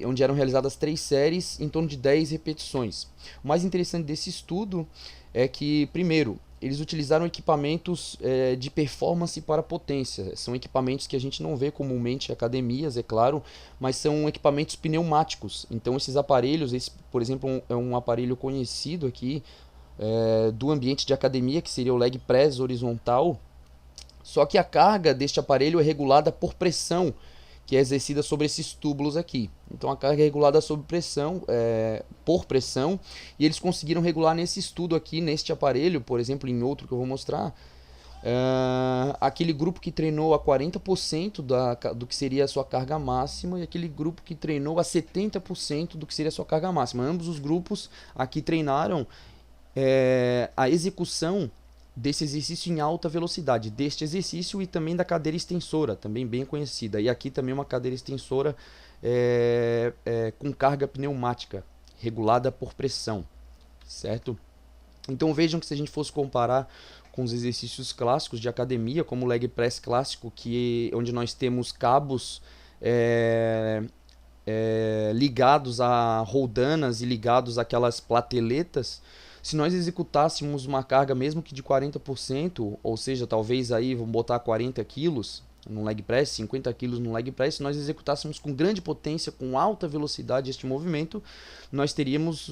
onde eram realizadas 3 séries em torno de 10 repetições. O mais interessante desse estudo é que, primeiro, eles utilizaram equipamentos de performance para potência. São equipamentos que a gente não vê comumente em academias, é claro, mas são equipamentos pneumáticos. Então esses aparelhos, por exemplo, é um aparelho conhecido aqui do ambiente de academia, que seria o leg press horizontal. Só que a carga deste aparelho é regulada por pressão, que é exercida sobre esses túbulos aqui. Então a carga é regulada sob pressão, por pressão, e eles conseguiram regular nesse estudo aqui, neste aparelho, por exemplo, em outro que eu vou mostrar, aquele grupo que treinou a 40% do que seria a sua carga máxima e aquele grupo que treinou a 70% do que seria a sua carga máxima. Ambos os grupos aqui treinaram a execução desse exercício em alta velocidade, deste exercício e também da cadeira extensora, também bem conhecida. E aqui também uma cadeira extensora com carga pneumática, regulada por pressão, certo? Então vejam que se a gente fosse comparar com os exercícios clássicos de academia, como o leg press clássico, onde nós temos cabos ligados a roldanas e ligados àquelas plateletas, se nós executássemos uma carga mesmo que de 40%, ou seja, talvez aí vamos botar 40 quilos no leg press, 50 quilos no leg press, se nós executássemos com grande potência, com alta velocidade este movimento, nós teríamos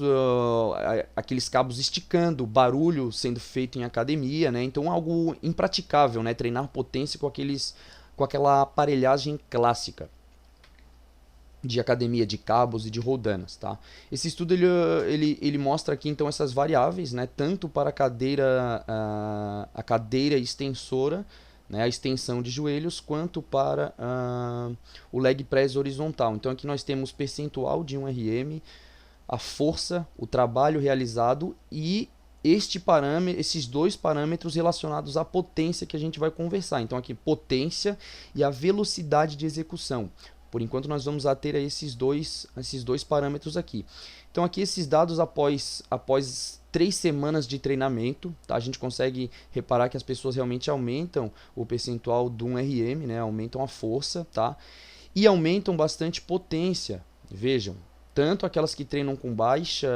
aqueles cabos esticando, barulho sendo feito em academia, né? Então algo impraticável, né? Treinar potência com aquela aparelhagem clássica de academia, de cabos e de roldanas, tá? Esse estudo ele mostra aqui então essas variáveis, né? Tanto para a cadeira extensora, né? A extensão de joelhos, quanto para o leg press horizontal. Então aqui nós temos percentual de 1 RM, a força, o trabalho realizado e esses 2 parâmetros relacionados à potência que a gente vai conversar. Então aqui potência e a velocidade de execução. Por enquanto nós vamos ter esses dois parâmetros aqui. Então aqui esses dados após 3 semanas de treinamento, tá? A gente consegue reparar que as pessoas realmente aumentam o percentual do 1 RM, né? Aumentam a força, tá? E aumentam bastante potência. Vejam, tanto aquelas que treinam com baixa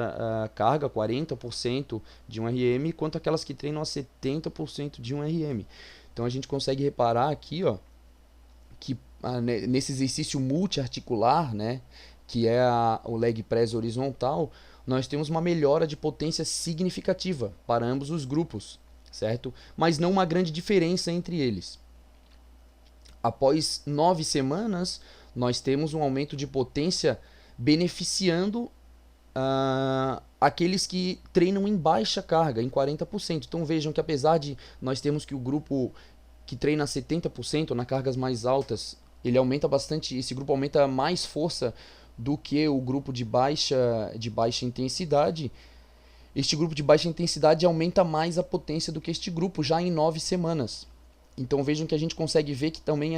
carga, 40% de 1 RM, quanto aquelas que treinam a 70% de 1 RM. Então a gente consegue reparar aqui, ó, que nesse exercício multiarticular, né, que é o leg press horizontal, nós temos uma melhora de potência significativa para ambos os grupos, certo? Mas não uma grande diferença entre eles. Após 9 semanas, nós temos um aumento de potência beneficiando aqueles que treinam em baixa carga, em 40%. Então vejam que apesar de nós termos que o grupo que treina 70% nas cargas mais altas, ele aumenta bastante, esse grupo aumenta mais força do que o grupo de baixa intensidade. Este grupo de baixa intensidade aumenta mais a potência do que este grupo já em 9 semanas. Então vejam que a gente consegue ver que também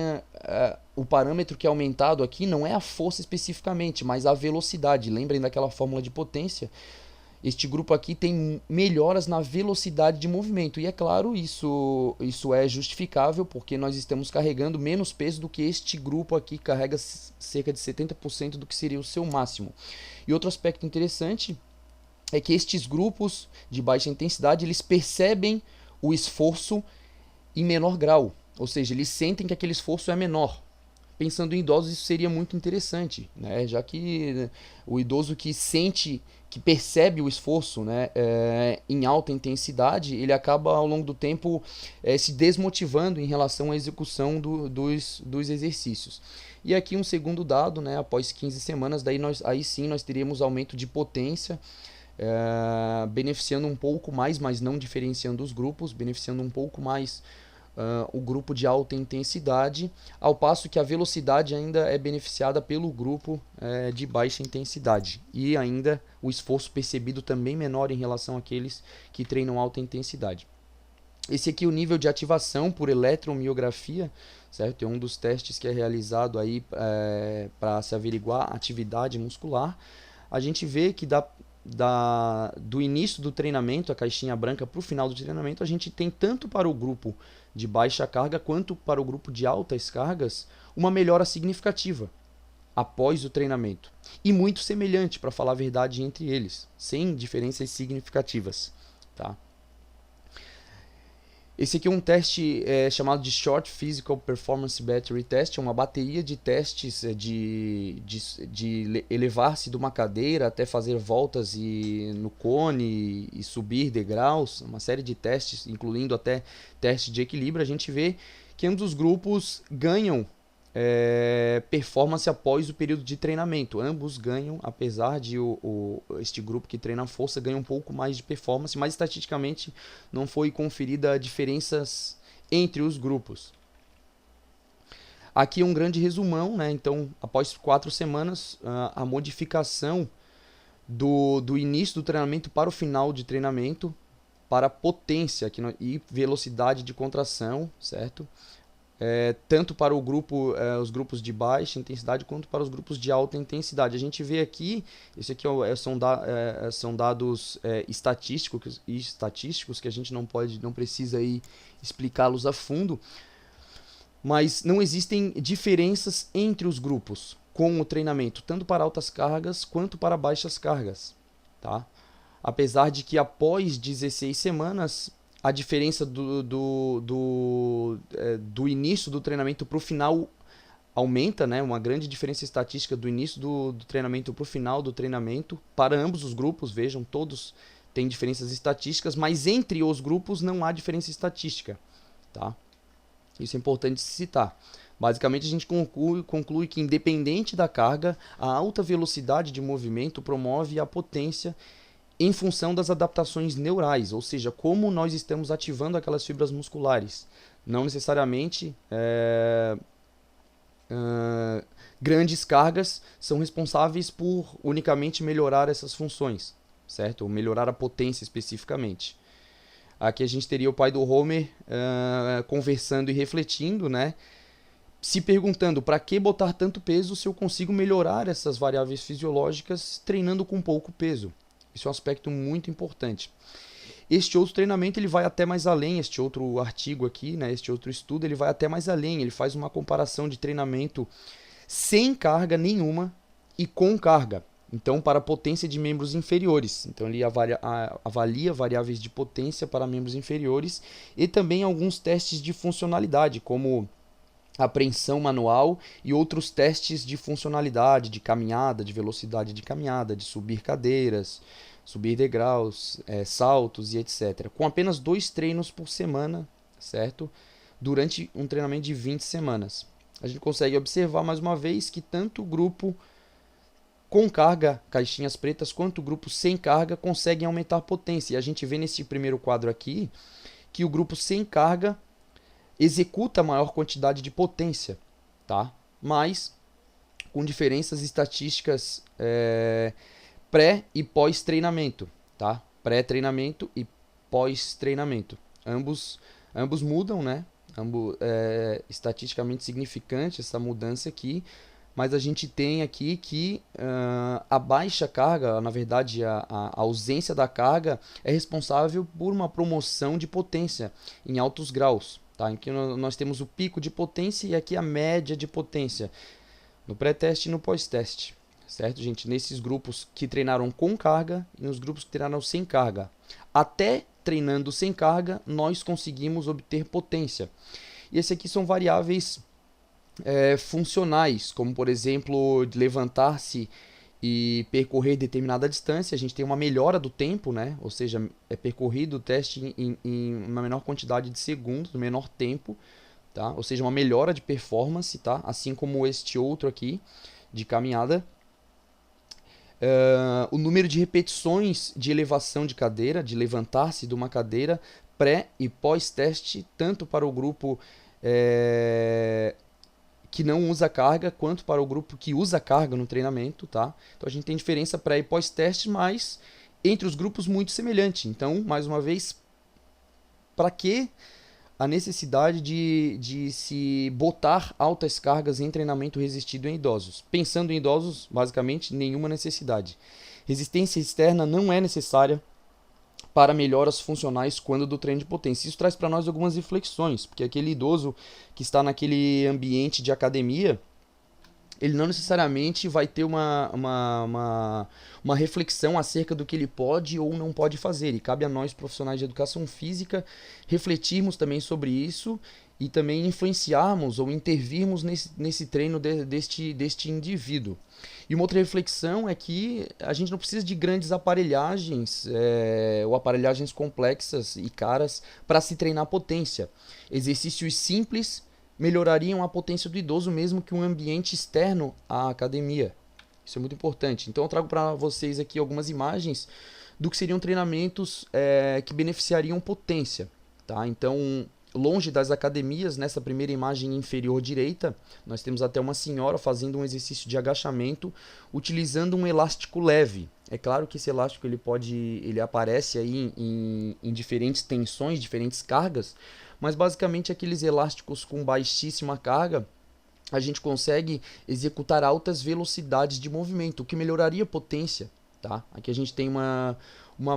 o parâmetro que é aumentado aqui não é a força especificamente, mas a velocidade. Lembrem daquela fórmula de potência? Este grupo aqui tem melhoras na velocidade de movimento. E é claro, isso é justificável porque nós estamos carregando menos peso do que este grupo aqui carrega cerca de 70% do que seria o seu máximo. E outro aspecto interessante é que estes grupos de baixa intensidade, eles percebem o esforço em menor grau, ou seja, eles sentem que aquele esforço é menor. Pensando em idosos, isso seria muito interessante, né? Já que o idoso que sente, que percebe o esforço, né, em alta intensidade, ele acaba ao longo do tempo se desmotivando em relação à execução dos exercícios. E aqui um segundo dado, né, após 15 semanas, aí sim nós teríamos aumento de potência, beneficiando um pouco mais, mas não diferenciando os grupos, beneficiando um pouco mais o grupo de alta intensidade, ao passo que a velocidade ainda é beneficiada pelo grupo de baixa intensidade. E ainda o esforço percebido também menor em relação àqueles que treinam alta intensidade. Esse aqui é o nível de ativação por eletromiografia, certo? É um dos testes que é realizado aí para se averiguar a atividade muscular. A gente vê que do início do treinamento, a caixinha branca, para o final do treinamento, a gente tem tanto para o grupo de baixa carga quanto para o grupo de altas cargas uma melhora significativa após o treinamento. E muito semelhante, para falar a verdade, entre eles, sem diferenças significativas. Tá? Esse aqui é um teste chamado de Short Physical Performance Battery Test, é uma bateria de testes de elevar-se de uma cadeira até fazer voltas no cone e subir degraus, uma série de testes, incluindo até teste de equilíbrio. A gente vê que ambos os grupos ganham performance após o período de treinamento. Ambos ganham, apesar de este grupo que treina força ganha um pouco mais de performance, mas estatisticamente não foi conferida diferenças entre os grupos. Aqui um grande resumão, né? Então, após 4 semanas, a modificação do início do treinamento para o final de treinamento, para potência e velocidade de contração, certo? Tanto para os grupos de baixa intensidade quanto para os grupos de alta intensidade. A gente vê aqui, esse aqui são dados estatísticos que a gente não precisa explicá-los a fundo, mas não existem diferenças entre os grupos com o treinamento, tanto para altas cargas quanto para baixas cargas. Tá? Apesar de que após 16 semanas, a diferença do início do treinamento para o final aumenta, né? Uma grande diferença estatística do início do treinamento para o final do treinamento, para ambos os grupos, vejam, todos têm diferenças estatísticas, mas entre os grupos não há diferença estatística. Tá? Isso é importante se citar. Basicamente, a gente conclui que, independente da carga, a alta velocidade de movimento promove a potência em função das adaptações neurais, ou seja, como nós estamos ativando aquelas fibras musculares. Não necessariamente grandes cargas são responsáveis por unicamente melhorar essas funções, certo? Ou melhorar a potência especificamente. Aqui a gente teria o pai do Homer conversando e refletindo, né? Se perguntando para que botar tanto peso se eu consigo melhorar essas variáveis fisiológicas treinando com pouco peso. Isso é um aspecto muito importante. Este outro treinamento ele vai até mais além, este outro artigo aqui, né, este outro estudo, ele vai até mais além. Ele faz uma comparação de treinamento sem carga nenhuma e com carga. Então, para potência de membros inferiores. Então, ele avalia variáveis de potência para membros inferiores e também alguns testes de funcionalidade, como apreensão manual e outros testes de funcionalidade, de caminhada, de velocidade de caminhada, de subir cadeiras, subir degraus, saltos e etc. Com apenas 2 treinos por semana, certo? Durante um treinamento de 20 semanas. A gente consegue observar mais uma vez que tanto o grupo com carga, caixinhas pretas, quanto o grupo sem carga conseguem aumentar a potência. E a gente vê nesse primeiro quadro aqui que o grupo sem carga executa a maior quantidade de potência, tá? Mas com diferenças estatísticas pré e pós-treinamento, tá? Pré-treinamento e pós-treinamento. Ambos mudam, né? Estatisticamente significante essa mudança aqui, mas a gente tem aqui que a baixa carga, na verdade a ausência da carga é responsável por uma promoção de potência em altos graus. Tá? Aqui nós temos o pico de potência e aqui a média de potência, no pré-teste e no pós-teste. Certo, gente? Nesses grupos que treinaram com carga e nos grupos que treinaram sem carga. até treinando sem carga, nós conseguimos obter potência. E esse aqui são variáveis funcionais, como por exemplo, levantar-se e percorrer determinada distância. A gente tem uma melhora do tempo, né? Ou seja, é percorrido o teste em uma menor quantidade de segundos, no menor tempo, tá? Ou seja, uma melhora de performance, tá? Assim como este outro aqui de caminhada. O número de repetições de elevação de cadeira, de levantar-se de uma cadeira, pré e pós-teste, tanto para o grupo que não usa carga, quanto para o grupo que usa carga no treinamento, tá? Então a gente tem diferença pré e pós-teste, mas entre os grupos muito semelhante. Então, mais uma vez, para que a necessidade de se botar altas cargas em treinamento resistido em idosos? Pensando em idosos, basicamente, nenhuma necessidade. Resistência externa não é necessária para melhoras funcionais quando do treino de potência. Isso traz para nós algumas reflexões, porque aquele idoso que está naquele ambiente de academia, ele não necessariamente vai ter uma reflexão acerca do que ele pode ou não pode fazer. E cabe a nós, profissionais de educação física, refletirmos também sobre isso e também influenciarmos ou intervirmos nesse treino deste indivíduo. E uma outra reflexão é que a gente não precisa de grandes aparelhagens ou aparelhagens complexas e caras para se treinar potência. Exercícios simples melhorariam a potência do idoso mesmo que um ambiente externo à academia. Isso é muito importante. Então eu trago para vocês aqui algumas imagens do que seriam treinamentos que beneficiariam potência. Tá? Então, longe das academias, nessa primeira imagem inferior direita, nós temos até uma senhora fazendo um exercício de agachamento utilizando um elástico leve. É claro que esse elástico ele aparece aí em diferentes tensões, diferentes cargas, mas basicamente aqueles elásticos com baixíssima carga, a gente consegue executar altas velocidades de movimento, o que melhoraria a potência. Tá? Aqui a gente tem uma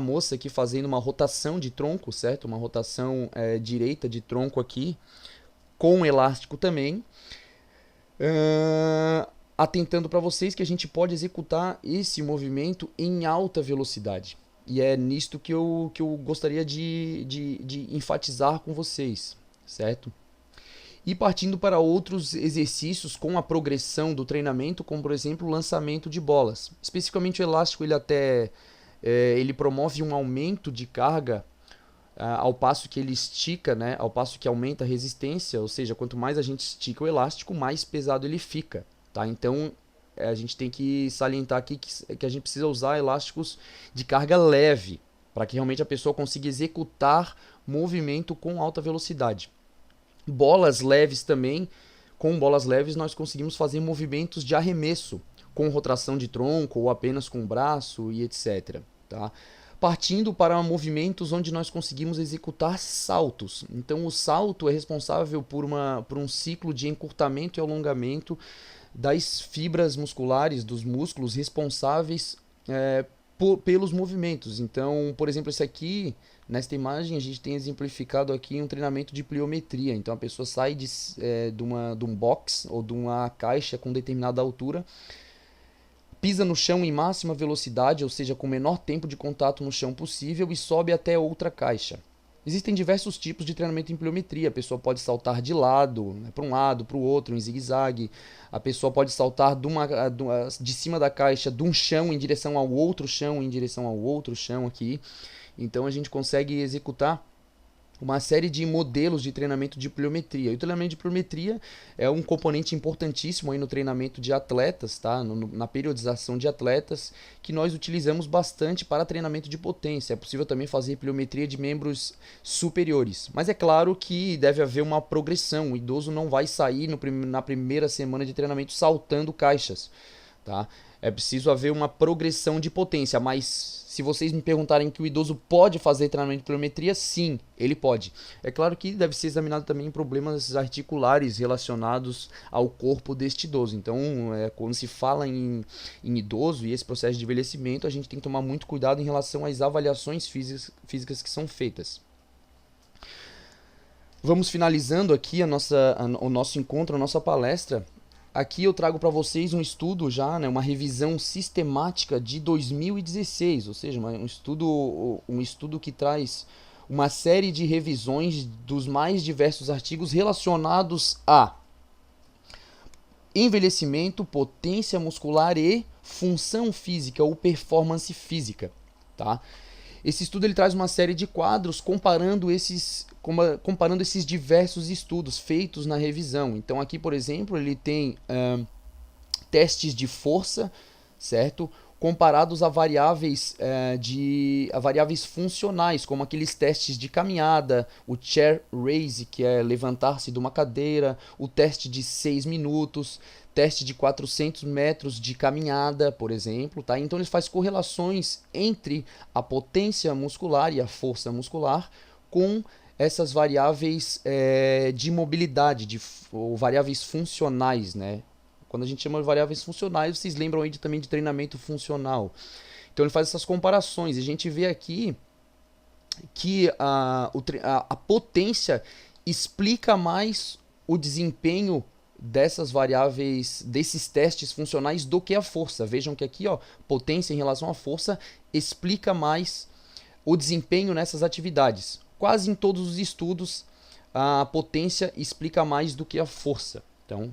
moça aqui fazendo uma rotação de tronco, certo? Uma rotação direita de tronco aqui, com elástico também. Atentando para vocês que a gente pode executar esse movimento em alta velocidade. E é nisto que eu gostaria de enfatizar com vocês, certo? E partindo para outros exercícios com a progressão do treinamento, como por exemplo o lançamento de bolas. Especificamente o elástico, ele promove um aumento de carga ao passo que ele estica, né? Ao passo que aumenta a resistência, ou seja, quanto mais a gente estica o elástico, mais pesado ele fica. Tá? Então a gente tem que salientar aqui que a gente precisa usar elásticos de carga leve, para que realmente a pessoa consiga executar movimento com alta velocidade. Bolas leves também, com bolas leves nós conseguimos fazer movimentos de arremesso, com rotação de tronco ou apenas com o braço e etc. Tá? Partindo para movimentos onde nós conseguimos executar saltos. Então o salto é responsável por um ciclo de encurtamento e alongamento das fibras musculares, dos músculos responsáveis pelos movimentos. Então, por exemplo, esse aqui, nesta imagem, a gente tem exemplificado aqui um treinamento de pliometria. Então, a pessoa sai de um box ou de uma caixa com determinada altura, pisa no chão em máxima velocidade, ou seja, com o menor tempo de contato no chão possível, e sobe até outra caixa. Existem diversos tipos de treinamento em pliometria. A pessoa pode saltar de lado, né, para um lado, para o outro, em zigue-zague. A pessoa pode saltar de cima da caixa, de um chão em direção ao outro chão, em direção ao outro chão aqui. Então a gente consegue executar uma série de modelos de treinamento de pliometria. E o treinamento de pliometria é um componente importantíssimo aí no treinamento de atletas, tá? Na periodização de atletas, que nós utilizamos bastante para treinamento de potência. É possível também fazer pliometria de membros superiores. Mas é claro que deve haver uma progressão. O idoso não vai sair na primeira semana de treinamento saltando caixas. Tá? É preciso haver uma progressão de potência, mas se vocês me perguntarem que o idoso pode fazer treinamento de pliometria, sim, ele pode. É claro que deve ser examinado também problemas articulares relacionados ao corpo deste idoso. Então, quando se fala em idoso e esse processo de envelhecimento, a gente tem que tomar muito cuidado em relação às avaliações físicas que são feitas. Vamos finalizando aqui o nosso encontro, a nossa palestra, aqui eu trago para vocês um estudo já, né, uma revisão sistemática de 2016, ou seja, um estudo que traz uma série de revisões dos mais diversos artigos relacionados a envelhecimento, potência muscular e função física ou performance física, tá? Esse estudo ele traz uma série de quadros comparando esses diversos estudos feitos na revisão. Então aqui, por exemplo, ele tem testes de força, certo? Comparados a variáveis, a variáveis funcionais, como aqueles testes de caminhada, o chair raise, que é levantar-se de uma cadeira, o teste de 6 minutos, teste de 400 metros de caminhada, por exemplo. Tá? Então ele faz correlações entre a potência muscular e a força muscular com essas variáveis de mobilidade, ou variáveis funcionais, né? Quando a gente chama de variáveis funcionais, vocês lembram aí também de treinamento funcional. Então ele faz essas comparações. E a gente vê aqui que a potência explica mais o desempenho dessas variáveis, desses testes funcionais do que a força. Vejam que aqui, ó, potência em relação à força explica mais o desempenho nessas atividades. Quase em todos os estudos, a potência explica mais do que a força. Então,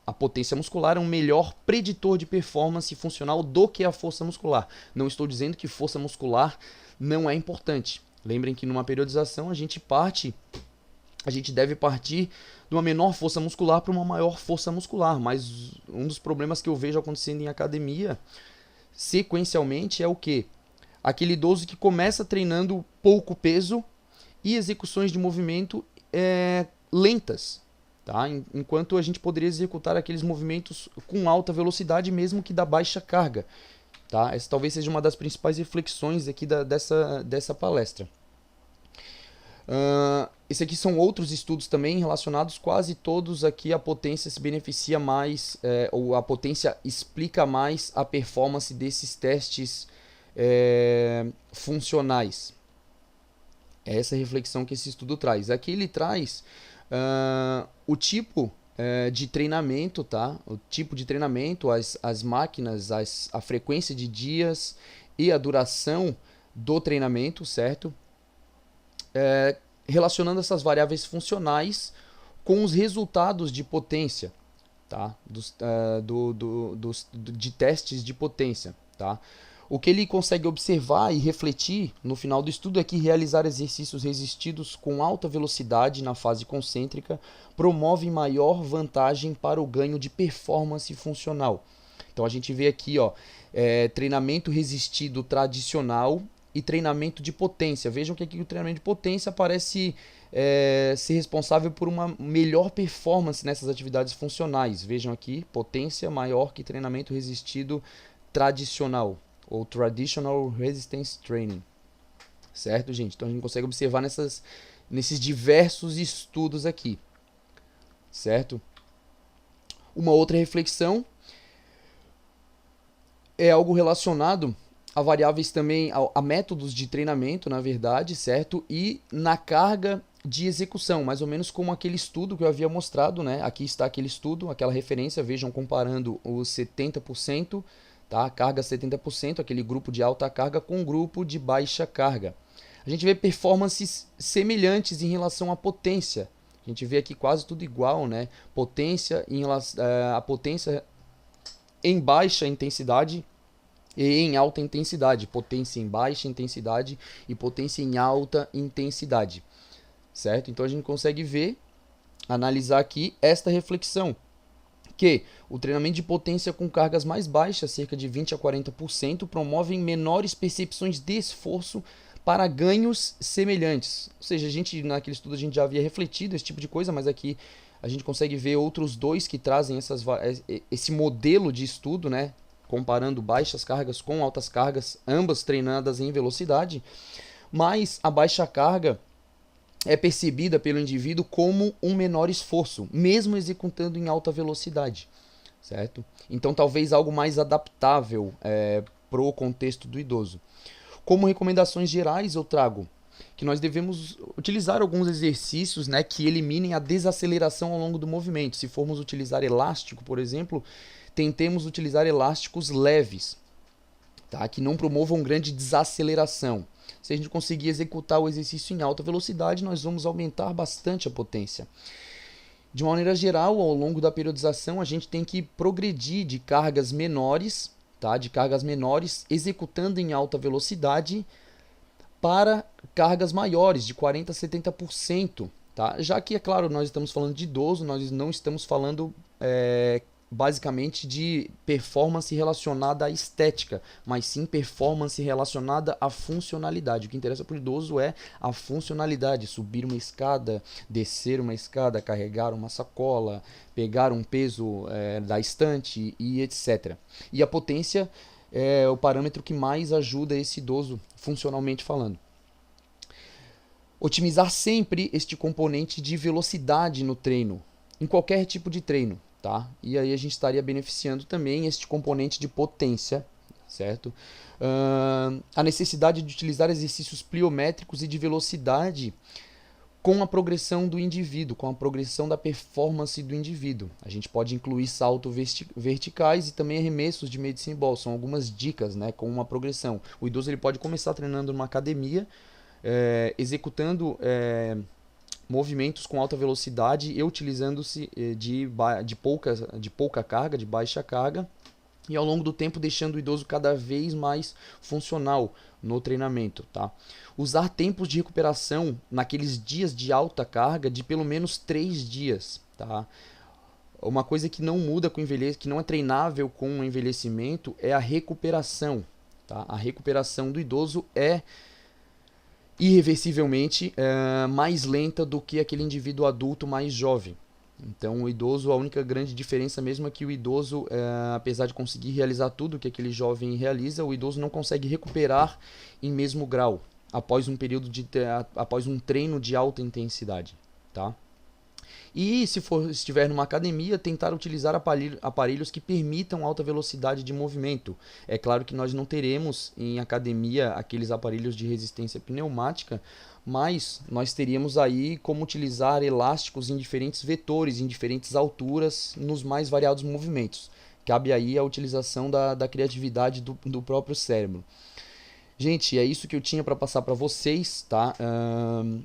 a potência muscular é um melhor preditor de performance funcional do que a força muscular. Não estou dizendo que força muscular não é importante. Lembrem que numa periodização a gente deve partir de uma menor força muscular para uma maior força muscular. Mas um dos problemas que eu vejo acontecendo em academia, sequencialmente, é o quê? Aquele idoso que começa treinando pouco peso e execuções de movimento lentas. Tá? Enquanto a gente poderia executar aqueles movimentos com alta velocidade, mesmo que da baixa carga. Tá? Essa talvez seja uma das principais reflexões aqui dessa palestra. Esse aqui são outros estudos também relacionados, quase todos aqui a potência se beneficia mais, ou a potência explica mais a performance desses testes funcionais. É essa reflexão que esse estudo traz. Aqui ele traz o tipo de treinamento, tá? O tipo de treinamento, as máquinas, a frequência de dias e a duração do treinamento, certo? Relacionando essas variáveis funcionais com os resultados de potência, tá? De testes de potência, tá? O que ele consegue observar e refletir no final do estudo é que realizar exercícios resistidos com alta velocidade na fase concêntrica promove maior vantagem para o ganho de performance funcional. Então a gente vê aqui, ó, treinamento resistido tradicional e treinamento de potência. Vejam que aqui o treinamento de potência parece ser responsável por uma melhor performance nessas atividades funcionais. Vejam aqui, potência maior que treinamento resistido tradicional, ou Traditional Resistance Training, certo, gente? Então a gente consegue observar nesses diversos estudos aqui, certo? Uma outra reflexão é algo relacionado a variáveis também, a métodos de treinamento, na verdade, certo? E na carga de execução, mais ou menos como aquele estudo que eu havia mostrado, né? Aqui está aquele estudo, aquela referência, vejam, comparando os 70%, tá? Carga 70%, aquele grupo de alta carga com grupo de baixa carga. A gente vê performances semelhantes em relação à potência. A gente vê aqui quase tudo igual, né? A potência em baixa intensidade e em alta intensidade. Potência em baixa intensidade e potência em alta intensidade. Certo? Então a gente consegue ver, analisar aqui esta reflexão, que o treinamento de potência com cargas mais baixas, cerca de 20 a 40%, promovem menores percepções de esforço para ganhos semelhantes. Ou seja, naquele estudo a gente já havia refletido esse tipo de coisa, mas aqui a gente consegue ver outros dois que trazem esse modelo de estudo, né? Comparando baixas cargas com altas cargas, ambas treinadas em velocidade, mas a baixa carga é percebida pelo indivíduo como um menor esforço, mesmo executando em alta velocidade, certo? Então talvez algo mais adaptável para o contexto do idoso. Como recomendações gerais eu trago que nós devemos utilizar alguns exercícios, né, que eliminem a desaceleração ao longo do movimento. Se formos utilizar elástico, por exemplo, tentemos utilizar elásticos leves, tá, que não promovam grande desaceleração. Se a gente conseguir executar o exercício em alta velocidade, nós vamos aumentar bastante a potência. De uma maneira geral, ao longo da periodização, a gente tem que progredir de cargas menores, tá? De cargas menores, executando em alta velocidade para cargas maiores, de 40% a 70%. Tá? Já que, é claro, nós estamos falando de idoso, nós não estamos falando basicamente de performance relacionada à estética, mas sim performance relacionada à funcionalidade. O que interessa para o idoso é a funcionalidade, subir uma escada, descer uma escada, carregar uma sacola, pegar um peso da estante e etc. E a potência é o parâmetro que mais ajuda esse idoso funcionalmente falando. Otimizar sempre este componente de velocidade no treino, em qualquer tipo de treino. Tá? E aí a gente estaria beneficiando também este componente de potência, certo? A necessidade de utilizar exercícios pliométricos e de velocidade com a progressão do indivíduo, com a progressão da performance do indivíduo. A gente pode incluir saltos verticais e também arremessos de medicine ball, são algumas dicas, né, com uma progressão. O idoso ele pode começar treinando numa academia, executando movimentos com alta velocidade e utilizando-se de pouca carga, de baixa carga, e ao longo do tempo deixando o idoso cada vez mais funcional no treinamento. Tá? Usar tempos de recuperação naqueles dias de alta carga de pelo menos 3 dias. Tá? Uma coisa que não muda com o envelhecimento, que não é treinável com o envelhecimento, é a recuperação. Tá? A recuperação do idoso é irreversivelmente mais lenta do que aquele indivíduo adulto mais jovem. Então o idoso, a única grande diferença mesmo é que o idoso, apesar de conseguir realizar tudo que aquele jovem realiza, o idoso não consegue recuperar em mesmo grau após um período após um treino de alta intensidade, tá? E se estiver numa academia, tentar utilizar aparelhos que permitam alta velocidade de movimento. É claro que nós não teremos em academia aqueles aparelhos de resistência pneumática, mas nós teríamos aí como utilizar elásticos em diferentes vetores, em diferentes alturas, nos mais variados movimentos. Cabe aí a utilização da criatividade do próprio cérebro. Gente, é isso que eu tinha para passar para vocês, tá?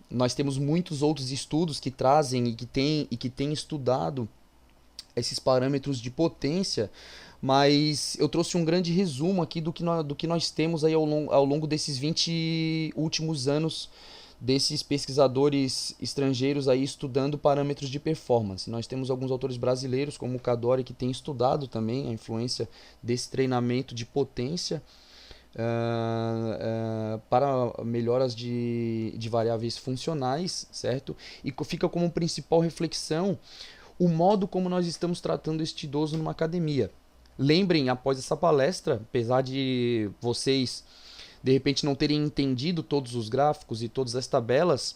Nós temos muitos outros estudos que trazem e que têm estudado esses parâmetros de potência, mas eu trouxe um grande resumo aqui do que nós temos aí ao longo desses 20 últimos anos desses pesquisadores estrangeiros aí estudando parâmetros de performance. Nós temos alguns autores brasileiros, como o Cadore, que tem estudado também a influência desse treinamento de potência para melhoras de variáveis funcionais, certo? E fica como principal reflexão o modo como nós estamos tratando este idoso numa academia. Lembrem, após essa palestra, apesar de vocês de repente não terem entendido todos os gráficos e todas as tabelas,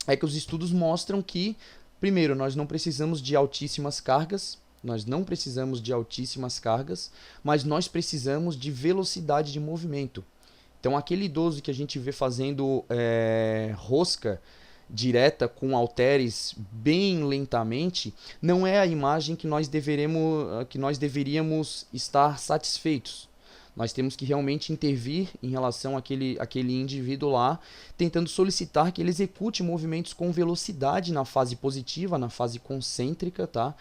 é que os estudos mostram que, primeiro, nós não precisamos de altíssimas cargas, mas nós precisamos de velocidade de movimento. Então, aquele idoso que a gente vê fazendo rosca direta com halteres bem lentamente, não é a imagem que nós deveríamos estar satisfeitos. Nós temos que realmente intervir em relação àquele indivíduo lá, tentando solicitar que ele execute movimentos com velocidade na fase positiva, na fase concêntrica, tá?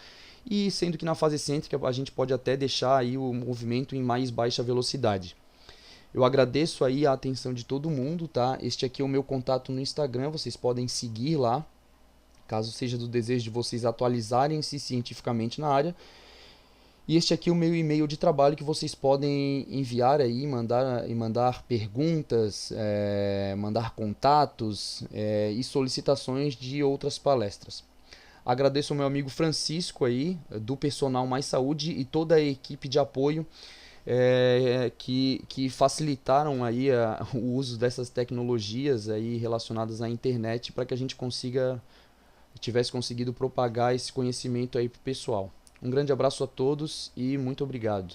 E sendo que na fase excêntrica a gente pode até deixar aí o movimento em mais baixa velocidade. Eu agradeço aí a atenção de todo mundo, tá? Este aqui é o meu contato no Instagram, vocês podem seguir lá, caso seja do desejo de vocês atualizarem-se cientificamente na área. E este aqui é o meu e-mail de trabalho que vocês podem enviar aí, mandar perguntas, mandar contatos e solicitações de outras palestras. Agradeço ao meu amigo Francisco aí, do Personal Mais Saúde, e toda a equipe de apoio que facilitaram aí o uso dessas tecnologias aí relacionadas à internet para que a gente tivesse conseguido propagar esse conhecimento aí para o pessoal. Um grande abraço a todos e muito obrigado.